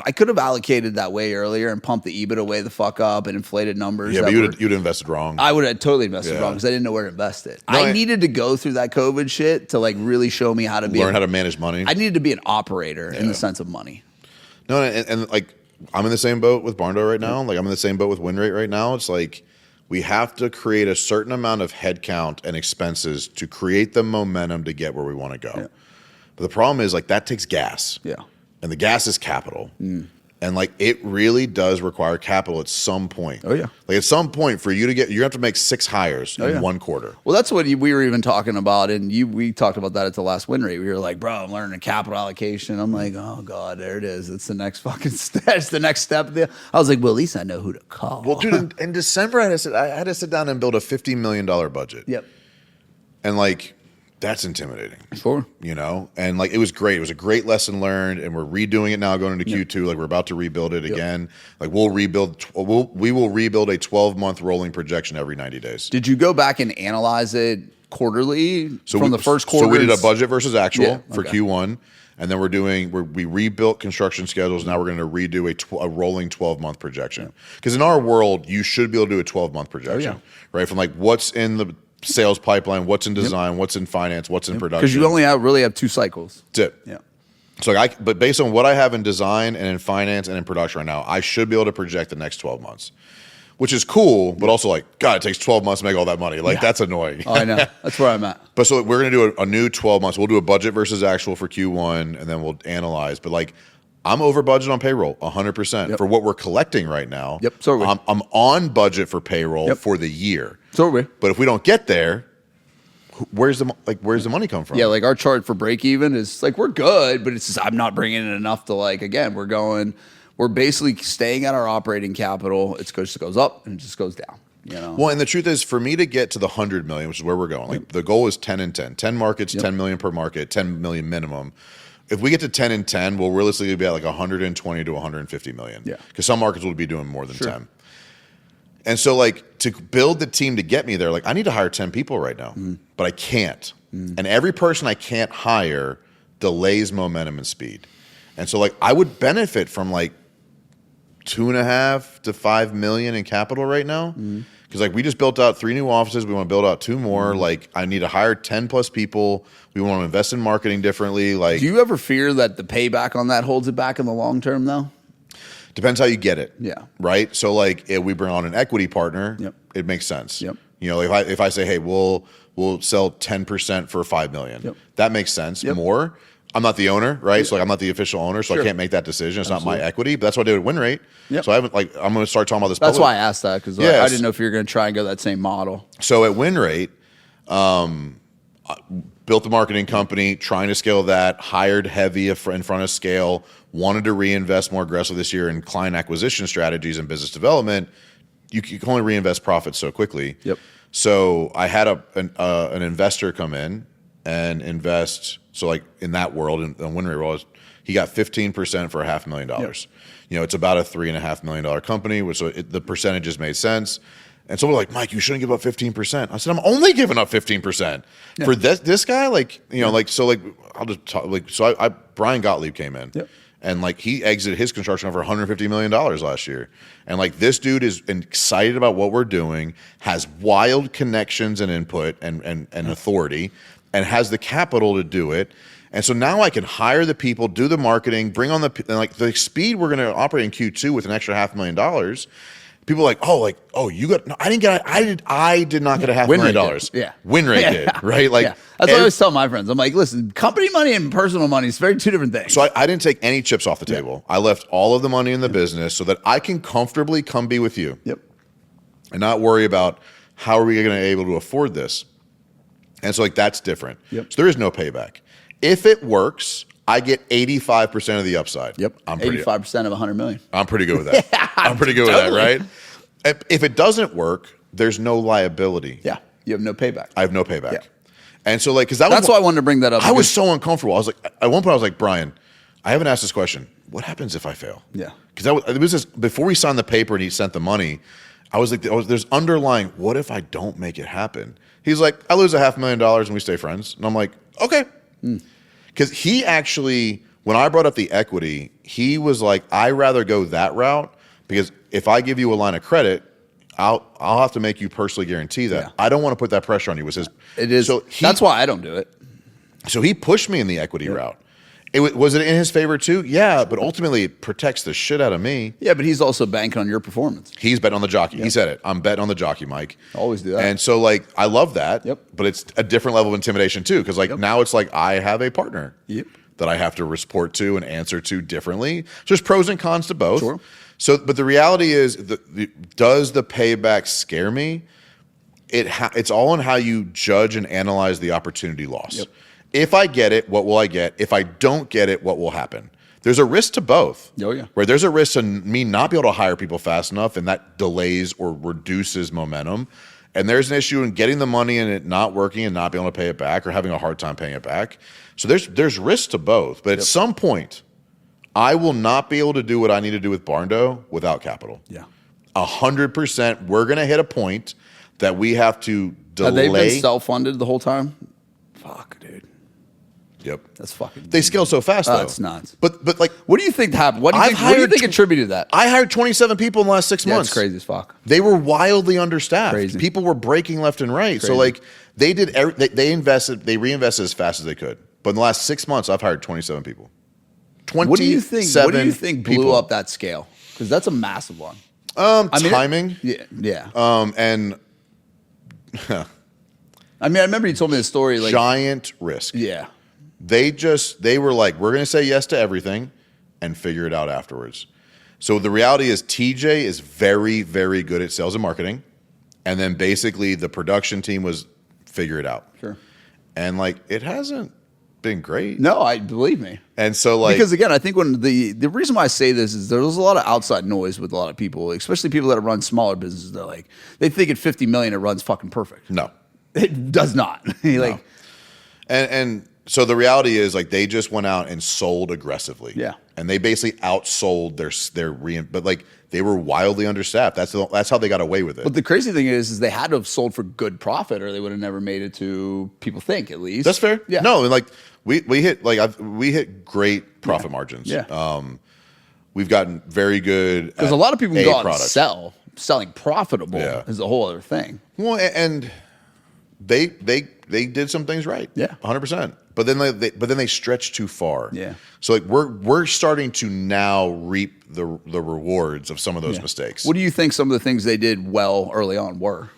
I could have allocated that way earlier and pumped the EBITDA way the fuck up and inflated numbers. Yeah, but you'd invested wrong. I would have totally invested wrong because I didn't know where to invest it. No, I needed to go through that COVID shit to like really show me how to learn how to manage money. I needed to be an operator in the sense of money. No, and like I'm in the same boat with Barndo right now. Like I'm in the same boat with WinRate right now. It's like we have to create a certain amount of headcount and expenses to create the momentum to get where we want to go. But the problem is like that takes gas. And the gas is capital. And like it really does require capital at some point. Like at some point for you to you have to make 6 hires in 1 quarter. Well, that's what we were even talking about. And we talked about that at the last WinRate. We were like, bro, I'm learning capital allocation. I'm like, oh God, there it is. It's the next fucking step. It's the next step. I was like, well, at least I know who to call. Well, dude, in December, I had to sit down and build a $50 million budget. And like, that's intimidating. Sure. And like it was great. It was a great lesson learned, and we're redoing it now going into Q2. Like we're about to rebuild it again. Like we will rebuild a 12-month rolling projection every 90 days. Did you go back and analyze it quarterly from the first quarter? So we did a budget versus actual for Q1, and then we rebuilt construction schedules. Now we're going to redo a rolling 12-month projection. Because in our world, you should be able to do a 12-month projection, right? From like what's in the sales pipeline, what's in design, what's in finance, what's in production. Because you only really have 2 cycles. That's it. So but based on what I have in design and in finance and in production right now, I should be able to project the next 12 months, which is cool, but also like, God, it takes 12 months to make all that money. Like that's annoying. Oh, I know. That's where I'm at. But so we're going to do a new 12 months. We'll do a budget versus actual for Q1, and then we'll analyze. But like, I'm over budget on payroll 100% for what we're collecting right now. So I'm on budget for payroll for the year. So are we. But if we don't get there, where's the money come from? Yeah, like our chart for break even is like we're good, but it's just I'm not bringing in enough to like again we're basically staying at our operating capital. It just goes up and it just goes down. Well, and the truth is, for me to get to the 100 million, which is where we're going, like the goal is 10 and 10. 10 markets, 10 million per market, 10 million minimum. if we get to 10 and 10, we'll realistically be at like 120 to 150 million. Yeah. Because some markets will be doing more than 10. And so like to build the team to get me there, like I need to hire 10 people right now, but I can't. And every person I can't hire delays momentum and speed. And so like I would benefit from like 2.5 to 5 million in capital right now. Because like we just built out 3 new offices. We want to build out 2 more. Like I need to hire 10 plus people. We want to invest in marketing differently. Like, do you ever fear that the payback on that holds it back in the long term though? Depends how you get it. Yeah. Right. So like if we bring on an equity partner, it makes sense. You know, if I say, hey, we'll sell 10% for 5 million, that makes sense. More. I'm not the owner, right? So like I'm not the official owner, so I can't make that decision. It's not my equity, but that's what I did with WinRate. So I haven't I'm going to start talking about this. That's why I asked that, because I didn't know if you were going to try and go that same model. So at WinRate, built the marketing company, trying to scale that, hired heavy in front of scale, wanted to reinvest more aggressively this year in client acquisition strategies and business development. You can only reinvest profits so quickly. So I had an investor come in and invest. So like in that world, in WinRate world, he got 15% for $500,000. You know, it's about a $3.5 million company, which the percentages made sense. And so we're like, Mike, you shouldn't give up 15%. I said, I'm only giving up 15% for this guy. Like, you know, like, so like, I'll just talk, like, so Bryan Gottlieb came in and like he exited his construction for $150 million last year. And like, this dude is excited about what we're doing, has wild connections and input and authority, and has the capital to do it. And so now I can hire the people, do the marketing, bring on the speed we're going to operate in Q2 with an extra $500,000. People are like, you got, no, I did not get a $500,000. WinRate did, right? Like, that's what I always tell my friends. I'm like, listen, company money and personal money is very 2 different things. So I didn't take any chips off the table. I left all of the money in the business so that I can comfortably come be with you. And not worry about how are we going to be able to afford this. And so like, that's different. So there is no payback. If it works, I get 85% of the upside. I'm 85% of 100 million. I'm pretty good with that. I'm pretty good with that, right? If it doesn't work, there's no liability. You have no payback. I have no payback. And so like, that's why I wanted to bring that up. I was so uncomfortable. I was like, at one point I was like, Bryan, I haven't asked this question. What happens if I fail? Because it was just, before we signed the paper and he sent the money, I was like, there's underlying, what if I don't make it happen? He's like, I lose $500,000 and we stay friends. And I'm like, okay. Because he actually, when I brought up the equity, he was like, I'd rather go that route, because if I give you a line of credit, I'll have to make you personally guarantee that. I don't want to put that pressure on you. It is. So that's why I don't do it. So he pushed me in the equity route. Was it in his favor too? Yeah, but ultimately it protects the shit out of me. Yeah, but he's also banking on your performance. He's betting on the jockey. He said it. I'm betting on the jockey, Mike. Always do that. And so like, I love that. But it's a different level of intimidation too, because like now it's like I have a partner that I have to report to and answer to differently. So there's pros and cons to both. So, but the reality is, does the payback scare me? It's all in how you judge and analyze the opportunity loss. If I get it, what will I get? If I don't get it, what will happen? There's a risk to both. Where there's a risk to me not be able to hire people fast enough, and that delays or reduces momentum. And there's an issue in getting the money and it not working and not being able to pay it back, or having a hard time paying it back. So there's risk to both. But at some point, I will not be able to do what I need to do with Barndo without capital. 100%. We're going to hit a point that we have to delay. Have they been self-funded the whole time? Fuck, dude. That's fucking. They scale so fast, though. That's nuts. But like, what do you think happened? What do you think attributed to that? I hired 27 people in the last 6 months. That's crazy as fuck. They were wildly understaffed. People were breaking left and right. So like, they reinvested as fast as they could. But in the last 6 months, I've hired 27 people. What do you think blew up that scale? Because that's a massive one. Timing. And I mean, I remember you told me the story. Like, giant risk. They were like, we're going to say yes to everything and figure it out afterwards. So the reality is TJ is very, very good at sales and marketing. And then basically the production team was figure it out. And like, it hasn't been great. No, I believe me. And so like, because again, I think when the reason why I say this is there's a lot of outside noise with a lot of people, especially people that run smaller businesses. They're like, they think at 50 million it runs fucking perfect. No, it does not. No. And so the reality is like they just went out and sold aggressively. Yeah. And they basically outsold but like they were wildly understaffed. That's how they got away with it. But the crazy thing is they had to have sold for good profit, or they would have never made it to people think at least. That's fair. Yeah. No, and like we hit great profit margins. Yeah. We've gotten very good because a lot of people can go out product. and sell. Selling profitable Yeah. is a whole other thing. Well, and they did some things right. Yeah. 100%. But then they stretched too far. Yeah. So like we're starting to now reap the rewards of some of those mistakes. What do you think some of the things they did well early on were?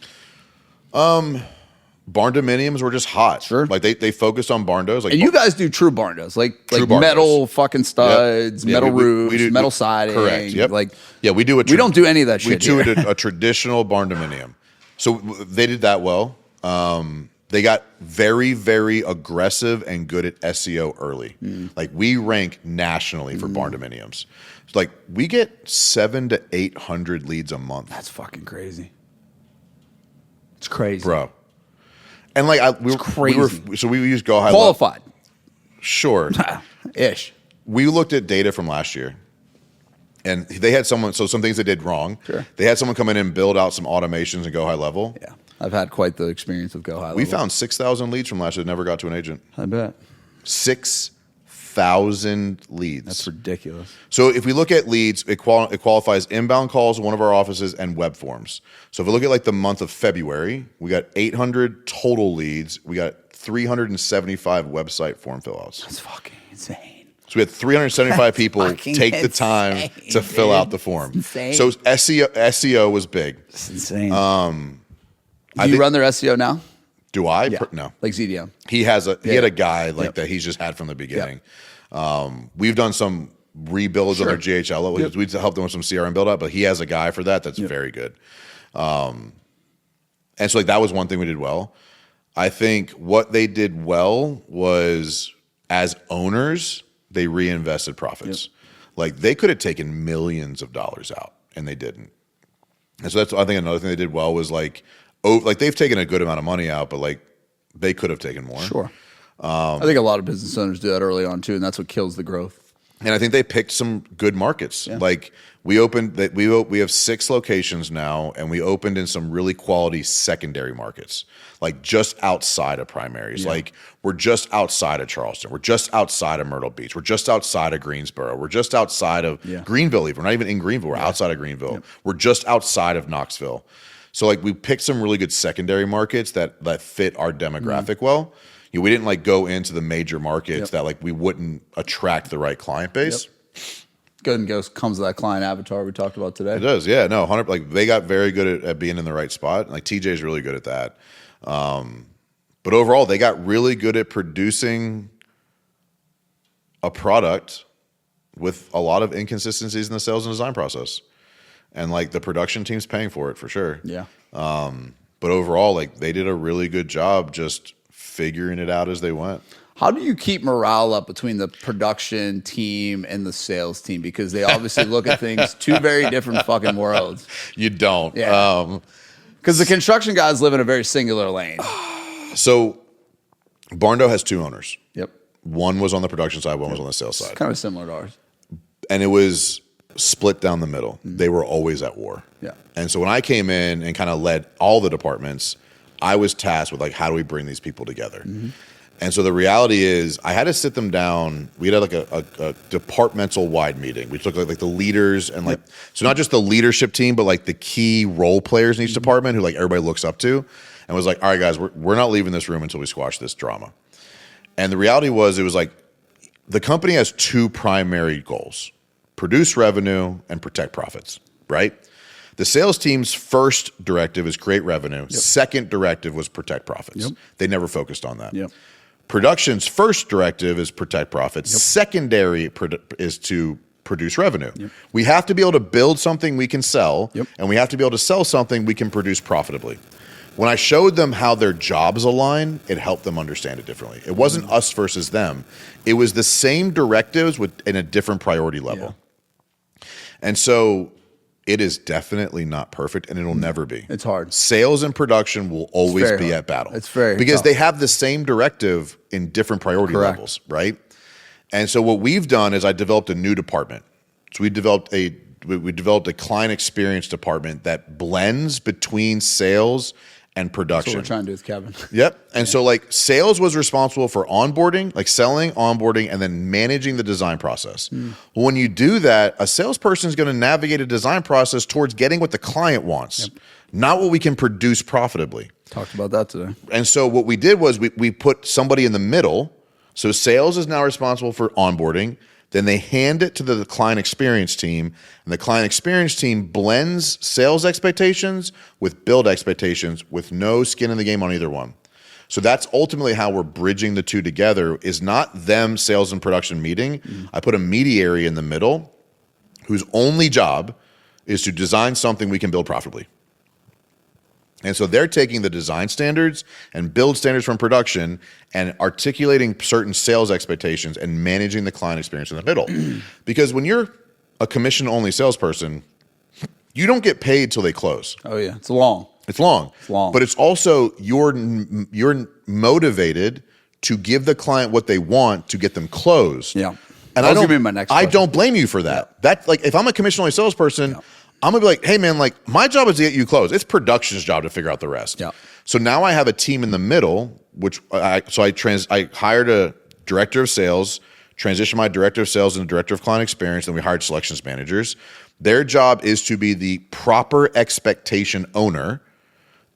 Barn dominiums were just hot. Sure. Like they focused on barn dos. Like, And you guys do true barn doors, like barn metal doors. fucking studs, Yep. Yeah, metal we roofs, do- metal siding. Correct. Yep. Like we do we don't do any of that We shit do here. a traditional barn dominium. So they did that well. They got very, very aggressive and good at SEO early. Like we rank nationally for barn dominiums. So like we get 700 to 800 leads a month. That's fucking crazy. It's crazy, Bro. And like crazy. So we used Go High Qualified, Sure. ish. We looked at data from last year, and they had some things they did wrong. Sure. They had someone come in and build out some automations and Go High Level. Yeah, I've had quite the experience with Go High Level. We found 6,000 leads from last year that never got to an agent. I bet 6,000 leads. that's ridiculous. So if we look at leads, it qualifies inbound calls to one of our offices and web forms. So if we look at like the month of February, we got 800 total leads. We got 375 website form fill outs. That's fucking insane. So we had 375 people fucking take the time insane, to fill dude. out the form. It's insane. So SEO was big. It's insane. Do I you think- run their SEO now? Do I? Yeah. No. Like ZDM. He had a guy like Yep. that he's just had from the beginning. We've done some rebuilds on their GHL. Yep. We've helped them with some CRM build up, but he has a guy for that. That's very good. And so like that was one thing we did well. I think what they did well was as owners, they reinvested profits. Like they could have taken millions of dollars out and they didn't. And so that's, I think another thing they did well was like they've taken a good amount of money out, but like they could have taken more. Sure. I think a lot of business owners do that early on too, and that's what kills the growth. And I think they picked some good markets. Like we have 6 locations now, and we opened in some really quality secondary markets, like just outside of primaries. Like we're just outside of Charleston. We're just outside of Myrtle Beach. We're just outside of Greensboro. We're just outside of Greenville. Even we're not even in Greenville. We're outside of Greenville. We're just outside of Knoxville. So like we picked some really good secondary markets that fit our demographic well. You know, we didn't like go into the major markets that like we wouldn't attract the right client base. Good and comes to that client avatar we talked about today. It does, yeah. No, 100. Like they got very good at being in the right spot. Like TJ's really good at that. But overall, they got really good at producing a product with a lot of inconsistencies in the sales and design process, and like the production team's paying for it for sure. Yeah. But overall, like they did a really good job just figuring it out as they went. How do you keep morale up between the production team and the sales team? Because they obviously look at things two very different fucking worlds. You don't. Yeah. Because the construction guys live in a very singular lane. So Barndo has 2 owners. Yep. One was on the production side, one was on the sales side. Kind of similar to ours. And it was split down the middle. They were always at war. Yeah. And so when I came in and kind of led all the departments, I was tasked with like, how do we bring these people together? And so the reality is I had to sit them down. We had like a departmental wide meeting. We took like the leaders and like, so not just the leadership team, but like the key role players in each department who like everybody looks up to, and was like, all right, guys, we're not leaving this room until we squash this drama. And the reality was, it was like the company has 2 primary goals: produce revenue and protect profits, right? The sales team's first directive is create revenue. Second directive was protect profits. They never focused on that. Production's first directive is protect profits. Secondary is to produce revenue. We have to be able to build something we can sell, and we have to be able to sell something we can produce profitably. When I showed them how their jobs align, it helped them understand it differently. It wasn't us versus them. It was the same directives in a different priority level. And so it is definitely not perfect, and it'll never be. It's hard. Sales and production will always be hard. at battle. It's very because tough. they have the same directive in different priority levels, right? And so what we've done is I developed a new department. So we developed a client experience department that blends between sales and production. That's what we're trying to do with Kevin. Yep. And so like sales was responsible for onboarding, like selling, onboarding, and then managing the design process. Well, when you do that, a salesperson is going to navigate a design process towards getting what the client wants, not what we can produce profitably. Talked about that today. And so what we did was we put somebody in the middle. So sales is now responsible for onboarding. Then they hand it to the client experience team, and the client experience team blends sales expectations with build expectations with no skin in the game on either one. So that's ultimately how we're bridging the two together, is not them sales and production meeting. I put a mediary in the middle whose only job is to design something we can build profitably. And so they're taking the design standards and build standards from production and articulating certain sales expectations and managing the client experience in the middle. Because when you're a commission-only salesperson, you don't get paid till they close. Oh yeah, it's long. It's long. It's long. But it's also you're motivated to give the client what they want to get them closed. Yeah. And That was gonna be my next I question. don't blame you for that. That, like, if I'm a commission-only salesperson, I'm gonna be like, hey man, like my job is to get you closed. It's production's job to figure out the rest. Yeah. So now I have a team in the middle, which I hired a director of sales, transitioned my director of sales and director of client experience, and we hired selections managers. Their job is to be the proper expectation owner.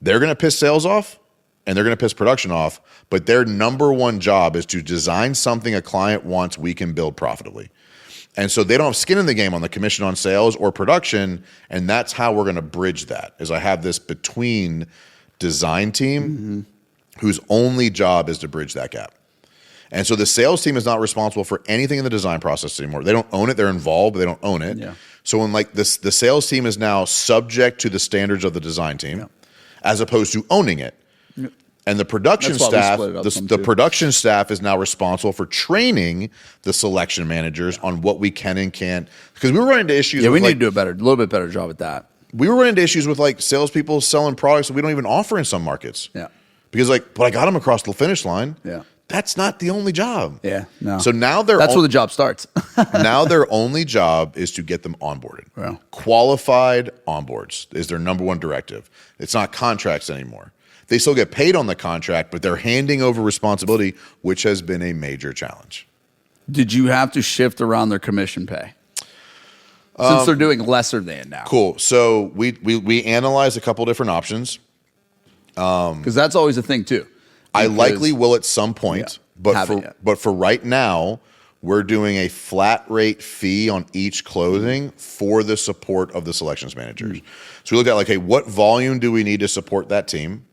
They're gonna piss sales off and they're gonna piss production off, but their number one job is to design something a client wants we can build profitably. And so they don't have skin in the game on the commission on sales or production, and that's how we're going to bridge that. Is I have this between design team whose only job is to bridge that gap. And so the sales team is not responsible for anything in the design process anymore. They don't own it. They're involved, but they don't own it. Yeah. So when like this, the sales team is now subject to the standards of the design team, as opposed to owning it. And the production That's why we staff, split it up some the too. production staff is now responsible for training the selection managers on what we can and can't. Because we were running into issues. Yeah, we with, need like, to do a little bit better job at that. we were running into issues with like salespeople selling products that we don't even offer in some markets. Yeah. Because like, but I got them across the finish line. Yeah. That's not the only job. Yeah. No. So now that's where the job starts. now their only job is to get them onboarded. Wow. Qualified onboards is their number one directive. It's not contracts anymore. They still get paid on the contract, but they're handing over responsibility, which has been a major challenge. Did you have to shift around their commission pay? Since they're doing lesser than now. Cool. So we analyzed a couple different options. Because that's always a thing too. I Because- likely will at some point, Haven't yet. but for right now, we're doing a flat rate fee on each closing for the support of the selections managers. So we looked at like, hey, what volume do we need to support that team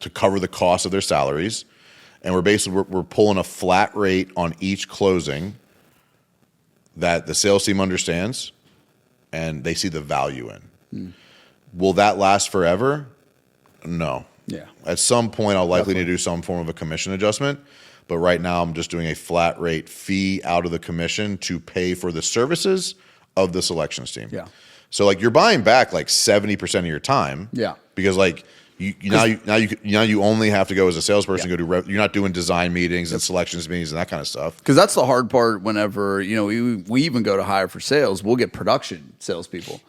to cover the cost of their salaries? And we're pulling a flat rate on each closing that the sales team understands and they see the value in. Will that last forever? No. Yeah. At some point, I'll likely need to do some form of a commission adjustment. But right now, I'm just doing a flat rate fee out of the commission to pay for the services of the selections team. Yeah. So like you're buying back like 70% of your time. Yeah. Because like now you only have to go as a salesperson. Go to you're not doing design meetings and selections meetings and that kind of stuff. Because that's the hard part whenever, we even go to hire for sales, we'll get production salespeople.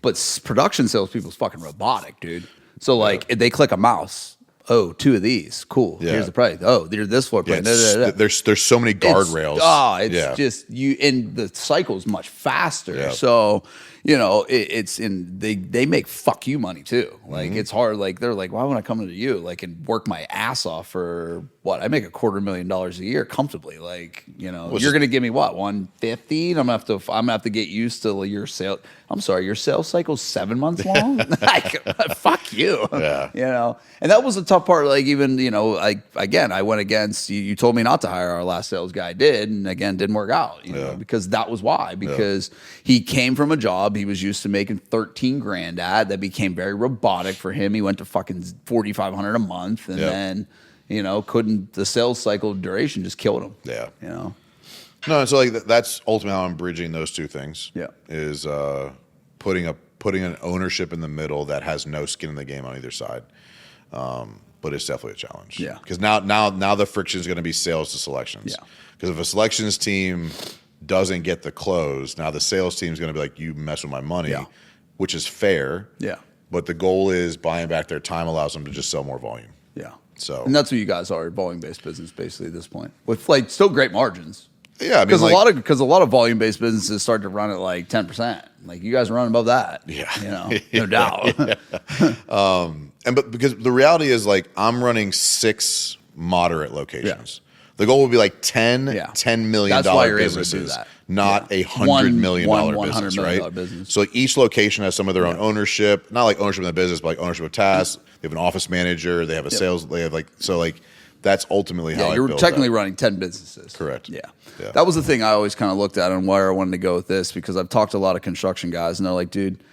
But production salespeople is fucking robotic, dude. So like if they click a mouse, oh, 2 of these, cool. Yeah. Here's the price. Oh, there's this floor plan. There's so many guardrails. It's just and the cycle's much faster. Yeah. So, they make fuck you money too. Like it's hard. Like they're like, why would I come into you? Like and work my ass off for what? I make $250,000 a year comfortably. Like, you're gonna give me what, 150? And I'm gonna have to get used to your sale. I'm sorry, your sales cycle's 7 months long? Like, fuck you. Yeah. And that was the tough part. Like even, I went against you told me not to hire our last sales guy. I did, and again didn't work out, because that was why. Because he came from a job he was used to making 13 grand at that became very robotic for him. He went to fucking 4,500 a month, and then couldn't the sales cycle duration just killed him. No, so like that's ultimately how I'm bridging those two things. Yeah. Is putting an ownership in the middle that has no skin in the game on either side. But it's definitely a challenge. Yeah. Because now the friction is going to be sales to selections. Yeah. Because if a selections team doesn't get the close, now the sales team is going to be like, you mess with my money, which is fair. Yeah. But the goal is buying back their time allows them to just sell more volume. Yeah. So, and that's what you guys are, volume-based business, basically at this point, with like still great margins. Yeah, I mean, because a lot of volume-based businesses start to run at like 10%. Like you guys are running above that. Yeah, you know, no doubt. But because the reality is, like, I'm running 6 moderate locations. The goal would be like 10 $10 million businesses, not a $100 million business, right? Business. So like each location has some of their own ownership, not like ownership in the business, but like ownership of tasks. They have an office manager. They have a sales. They have that's ultimately how you're technically running 10 businesses. Correct. Yeah. That was the thing I always kind of looked at and where I wanted to go with this, because I've talked to a lot of construction guys and they're like, dude,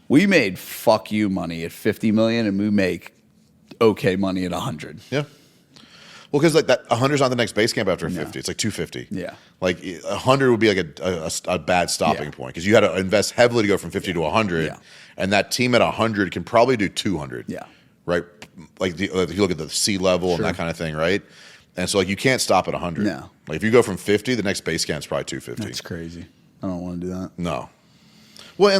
we made fuck you money at 50 million and we make okay money at 100. Yeah. Well, because like that 100 is not the next base camp after 50. It's like 250. Yeah. Like 100 would be like a bad stopping point, because you had to invest heavily to go from 50 to 100. Yeah. And that team at 100 can probably do 200. Yeah. Right. Like if you look at the C level and that kind of thing, right? And so like you can't stop at 100. No. Like if you go from 50, the next base camp is probably 250. That's crazy. I don't want to do that. No. Well,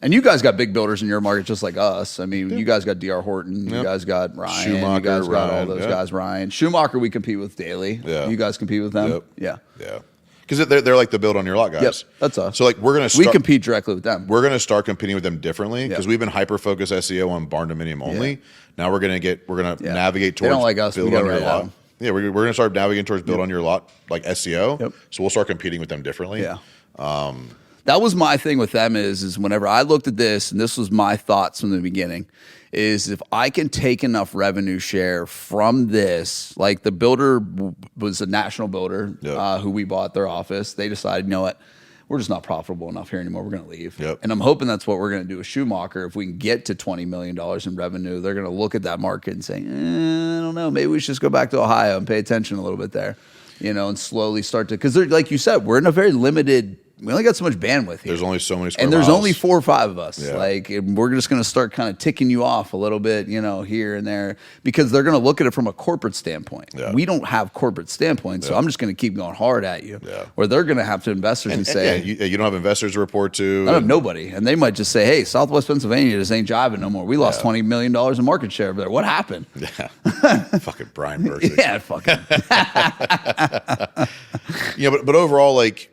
and you guys got big builders in your market just like us. I mean, you guys got D.R. Horton. You guys got Ryan. Schumacher, you guys got all Ryan, those guys. Ryan. Schumacher we compete with daily. Yeah. You guys compete with them? Yep. Yeah. Because they're like the build on your lot guys. Yep, that's us. So like we compete directly with them. We're going to start competing with them differently, because we've been hyper-focused SEO on barn dominium only. Yeah. Now we're going to navigate towards they don't like us. build we on your right lot. Yeah, we're going to start navigating towards build on your lot, like SEO. Yep. So we'll start competing with them differently. Yeah. That was my thing with them is whenever I looked at this, and this was my thoughts from the beginning, is if I can take enough revenue share from this, like the builder was a national builder who we bought their office. They decided, you know what, we're just not profitable enough here anymore. We're going to leave. Yep. And I'm hoping that's what we're going to do with Schumacher. If we can get to $20 million in revenue, they're going to look at that market and say, I don't know, maybe we should just go back to Ohio and pay attention a little bit there, and slowly start to, because like you said, we're in a very limited, we only got so much bandwidth here. There's only so many square and there's miles. only 4 or 5 of us. Yeah. Like we're just going to start kind of ticking you off a little bit, here and there, because they're going to look at it from a corporate standpoint. Yeah. We don't have corporate standpoint, so I'm just going to keep going hard at you. Yeah. Or they're going to have to investors and say, you don't have investors to report to. I don't have nobody, and they might just say, hey, Southwest Pennsylvania just ain't jiving no more. We lost $20 million in market share over there. What happened? Yeah. Fucking Bryan Bursick. Yeah, fucking. But overall, like,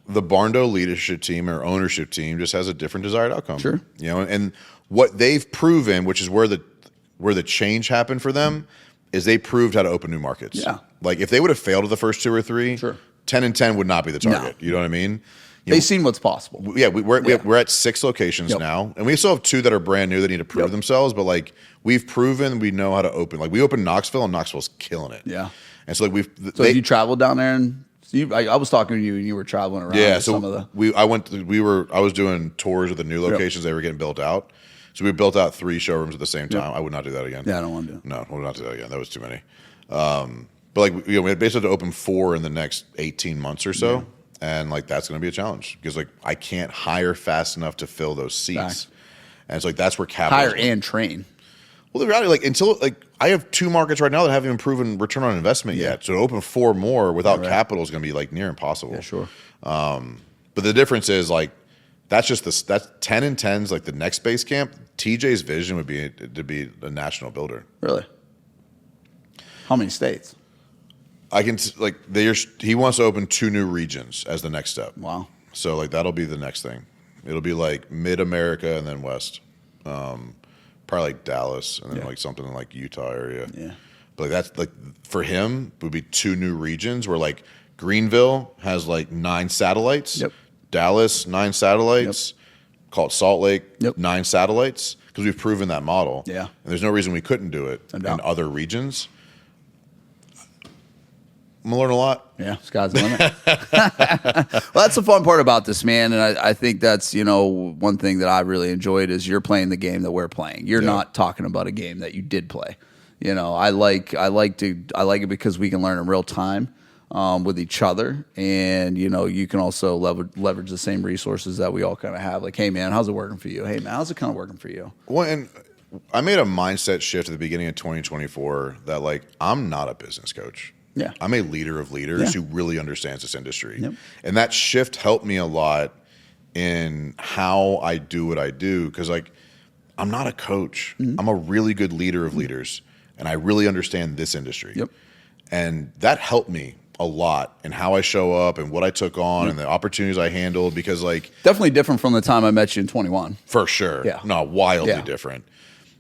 the Barndo leadership team or ownership team just has a different desired outcome. Sure. And what they've proven, which is where the change happened for them, is they proved how to open new markets. Yeah. Like if they would have failed at the first 2 or 3, 10 and 10 would not be the target. No. You know what I mean? They've seen what's possible. Yeah, we're at 6 locations now, and we still have 2 that are brand new that need to prove themselves. But like we've proven we know how to open. Like we opened Knoxville, and Knoxville's killing it. Yeah. And so like have you traveled down there and? I was talking to you, and you were traveling around. Yeah, so some of the... I was doing tours of the new locations. They were getting built out. So we built out 3 showrooms at the same time. I would not do that again. Yeah, I don't want to do it. No, I would not do that again. That was too many. But like we basically have to open 4 in the next 18 months or so, and like that's going to be a challenge because like I can't hire fast enough to fill those seats, Facts. and it's like that's where capital hire and train. Well, the reality, like until like I have 2 markets right now that haven't even proven return on investment yet. So to open 4 more without capital is going to be like near impossible. Yeah, sure. But the difference is like that's 10 and 10's like the next base camp. TJ's vision would be to be a national builder. Really? How many states? He wants to open 2 new regions as the next step. Wow. So like that'll be the next thing. It'll be like mid America and then west. Probably like Dallas and then like something in like Utah area. Yeah. But like that's like for him would be 2 new regions where like Greenville has like 9 satellites. Yep. Dallas 9 satellites. Yep. Call it Salt Lake 9 satellites because we've proven that model. Yeah. And there's no reason we couldn't do it in other regions. I'm gonna learn a lot. Yeah, sky's the limit. Well, that's the fun part about this, man. And I think that's, one thing that I really enjoyed is you're playing the game that we're playing. You're not talking about a game that you did play. I like it because we can learn in real time. with each other, and you can also leverage the same resources that we all kind of have. Like, hey man, how's it working for you? Hey man, how's it kind of working for you? Well, and I made a mindset shift at the beginning of 2024 that like I'm not a business coach. Yeah, I'm a leader of leaders who really understands this industry, and that shift helped me a lot in how I do what I do, because like I'm not a coach. I'm a really good leader of leaders, and I really understand this industry. And that helped me a lot in how I show up and what I took on and the opportunities I handled, because like definitely different from the time I met you in 21. For sure. Yeah. No, wildly different.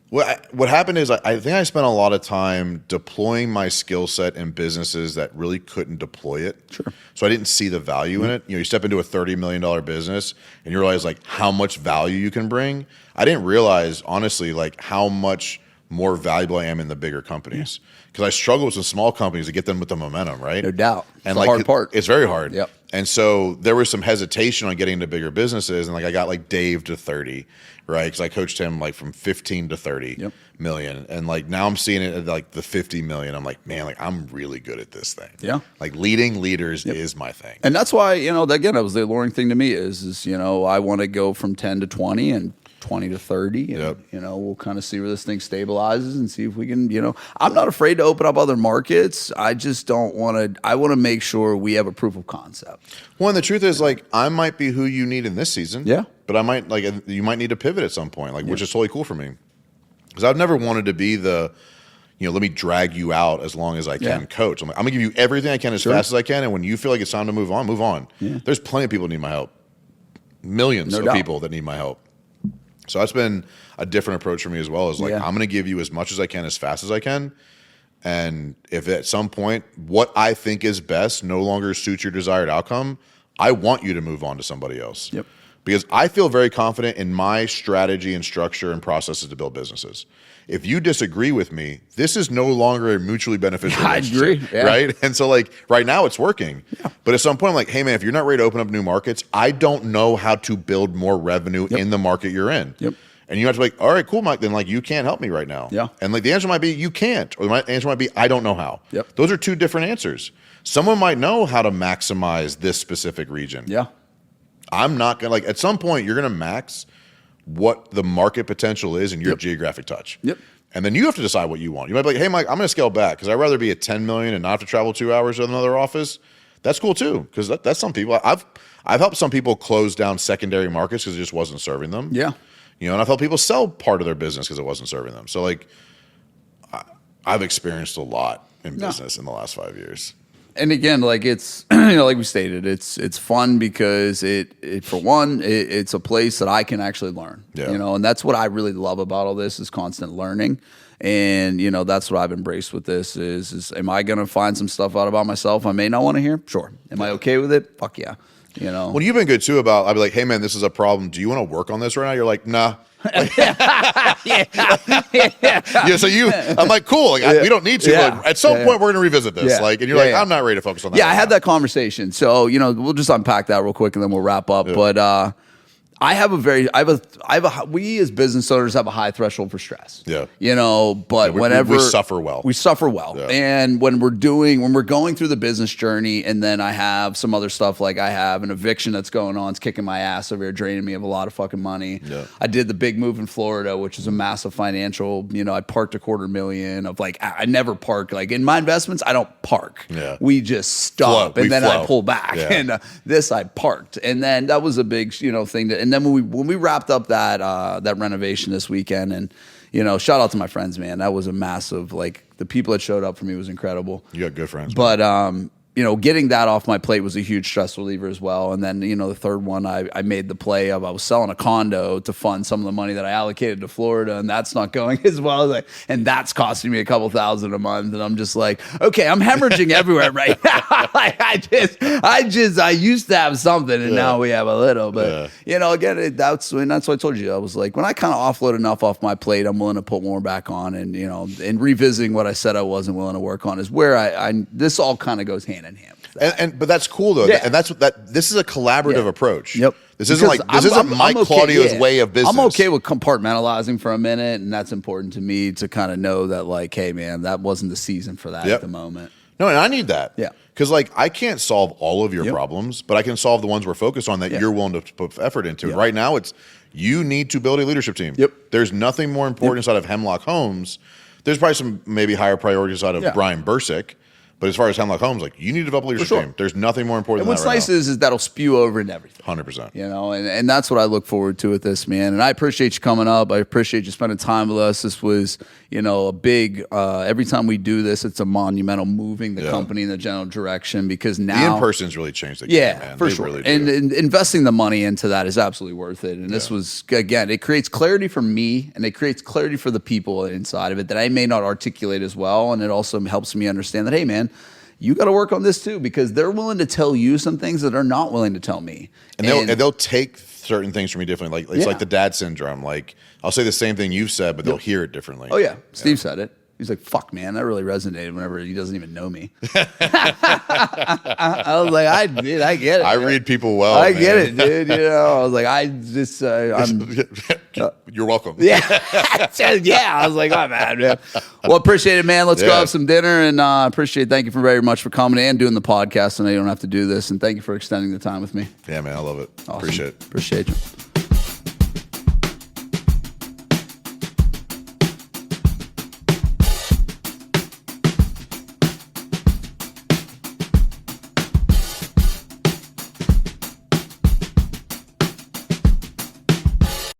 What happened is I think I spent a lot of time deploying my skill set in businesses that really couldn't deploy it. Sure. So I didn't see the value in it. You step into a $30 million business and you realize like how much value you can bring. I didn't realize, honestly, like how much more valuable I am in the bigger companies. Because I struggle with some small companies to get them with the momentum, right? No doubt. And it's like the hard part. It's very hard. Yep. And so there was some hesitation on getting into bigger businesses, and like I got like Dave to 30, right? Because I coached him like from 15 to 30 million, and like now I'm seeing it at like the 50 million. I'm like, man, like I'm really good at this thing. Yeah. Like leading leaders is my thing. And that's why again, that was the alluring thing to me is I want to go from 10 to 20 and 20 to 30, and we'll kind of see where this thing stabilizes and see if we can, I'm not afraid to open up other markets. I just don't want to. I want to make sure we have a proof of concept. Well, and the truth is, like, I might be who you need in this season. Yeah. But I might you might need to pivot at some point, like, which is totally cool for me, because I've never wanted to be the, let me drag you out as long as I can coach. I'm gonna give you everything I can as fast as I can, and when you feel like it's time to move on, move on. Yeah. There's plenty of people that need my help. Millions of people that need my help. So that's been a different approach for me as well. Is like, I'm going to give you as much as I can, as fast as I can. And if at some point what I think is best no longer suits your desired outcome, I want you to move on to somebody else. Yep. Because I feel very confident in my strategy and structure and processes to build businesses. If you disagree with me, this is no longer a mutually beneficial relationship, right? And so like right now it's working. Yeah. But at some point I'm like, hey man, if you're not ready to open up new markets, I don't know how to build more revenue in the market you're in. Yep. And you have to be like, all right, cool, Mike, then like you can't help me right now. Yeah. And like the answer might be you can't, or the answer might be I don't know how. Yep. Those are two different answers. Someone might know how to maximize this specific region. Yeah. I'm not gonna, like, at some point you're gonna max what the market potential is in your geographic touch. Yep. And then you have to decide what you want. You might be like, hey Mike, I'm gonna scale back because I'd rather be at 10 million and not have to travel 2 hours to another office. That's cool too, because that's some people. I've helped some people close down secondary markets because it just wasn't serving them. Yeah. And I've helped people sell part of their business because it wasn't serving them. So like, I've experienced a lot in business in the last 5 years. And again, like it's like we stated, it's fun because it's a place that I can actually learn. Yeah. And that's what I really love about all this is constant learning. And that's what I've embraced with this is am I gonna find some stuff out about myself I may not want to hear? Sure. Am I okay with it? Fuck yeah. Well, you've been good too about, I'd be like, hey man, this is a problem. Do you want to work on this right now? You're like, nah. So I'm like, cool. Like, we don't need to. Yeah. Like, at some point, we're going to revisit this. Yeah. Like, and you're like, I'm not ready to focus on that. Yeah, I had that conversation. So, we'll just unpack that real quick and then we'll wrap up. But we as business owners have a high threshold for stress. Yeah. But whenever we suffer well. We suffer well. Yeah. And when we're going through the business journey, and then I have some other stuff, like I have an eviction that's going on, it's kicking my ass over here, draining me of a lot of fucking money. Yeah. I did the big move in Florida, which is a massive financial, I parked $250,000 of like, I never park. Like in my investments, I don't park. Yeah. We just stop and then I pull back. Yeah. And this I parked. And then that was a big, thing to, and then when we wrapped up that renovation this weekend, and shout out to my friends, man, that was a massive, like the people that showed up for me was incredible. You got good friends, but getting that off my plate was a huge stress reliever as well. And then the third one, I made the play of I was selling a condo to fund some of the money that I allocated to Florida, and that's not going as well. And that's costing me a couple $1,000 a month, and I'm just like, okay, I'm hemorrhaging everywhere right now. Like I used to have something, and now we have a little. But again, that's what I told you. I was like, when I kind of offload enough off my plate, I'm willing to put more back on, and and revisiting what I said I wasn't willing to work on is where I this all kind of goes hand in hand. But that's cool though, and that's this is a collaborative approach. Yep. This isn't Mike Claudio's way of business. I'm okay with compartmentalizing for a minute, and that's important to me to kind of know that, like, hey man, that wasn't the season for that at the moment. No, and I need that. Yeah. Because like I can't solve all of your problems, but I can solve the ones we're focused on that you're willing to put effort into. Right now, it's you need to build a leadership team. There's nothing more important inside of Hemlock Homes. There's probably some maybe higher priorities out of Bryan Bursick. But as far as Hemlock Homes, like you need to develop a leadership team. There's nothing more important and than that. What's nice is that'll spew over into everything. 100%. You know, and that's what I look forward to with this, man. And I appreciate you coming up. I appreciate you spending time with us. This was, you know, a big, every time we do this, it's a monumental moving the company in the general direction because now. The in-person's really changed the game, man. For sure. Really and investing the money into that is absolutely worth it. And this was, again, it creates clarity for me and it creates clarity for the people inside of it that I may not articulate as well. And it also helps me understand that, hey, man, you got to work on this too, because they're willing to tell you some things that are not willing to tell me. And they'll take certain things from me differently. Like it's like the dad syndrome. Like I'll say the same thing you've said, but they'll hear it differently. Oh yeah, Steve said it. He's like, "Fuck, man, that really resonated." Whenever he doesn't even know me, I was like, "I get it." I read people well. I get it, dude. You know, I was like, You're welcome. Yeah, yeah. I was like, "Oh man." Well, appreciate it, man. Let's go have some dinner, and thank you very much for coming in and doing the podcast. I know you don't have to do this, and thank you for extending the time with me. Yeah, man, I love it. Awesome. Appreciate it. Appreciate you.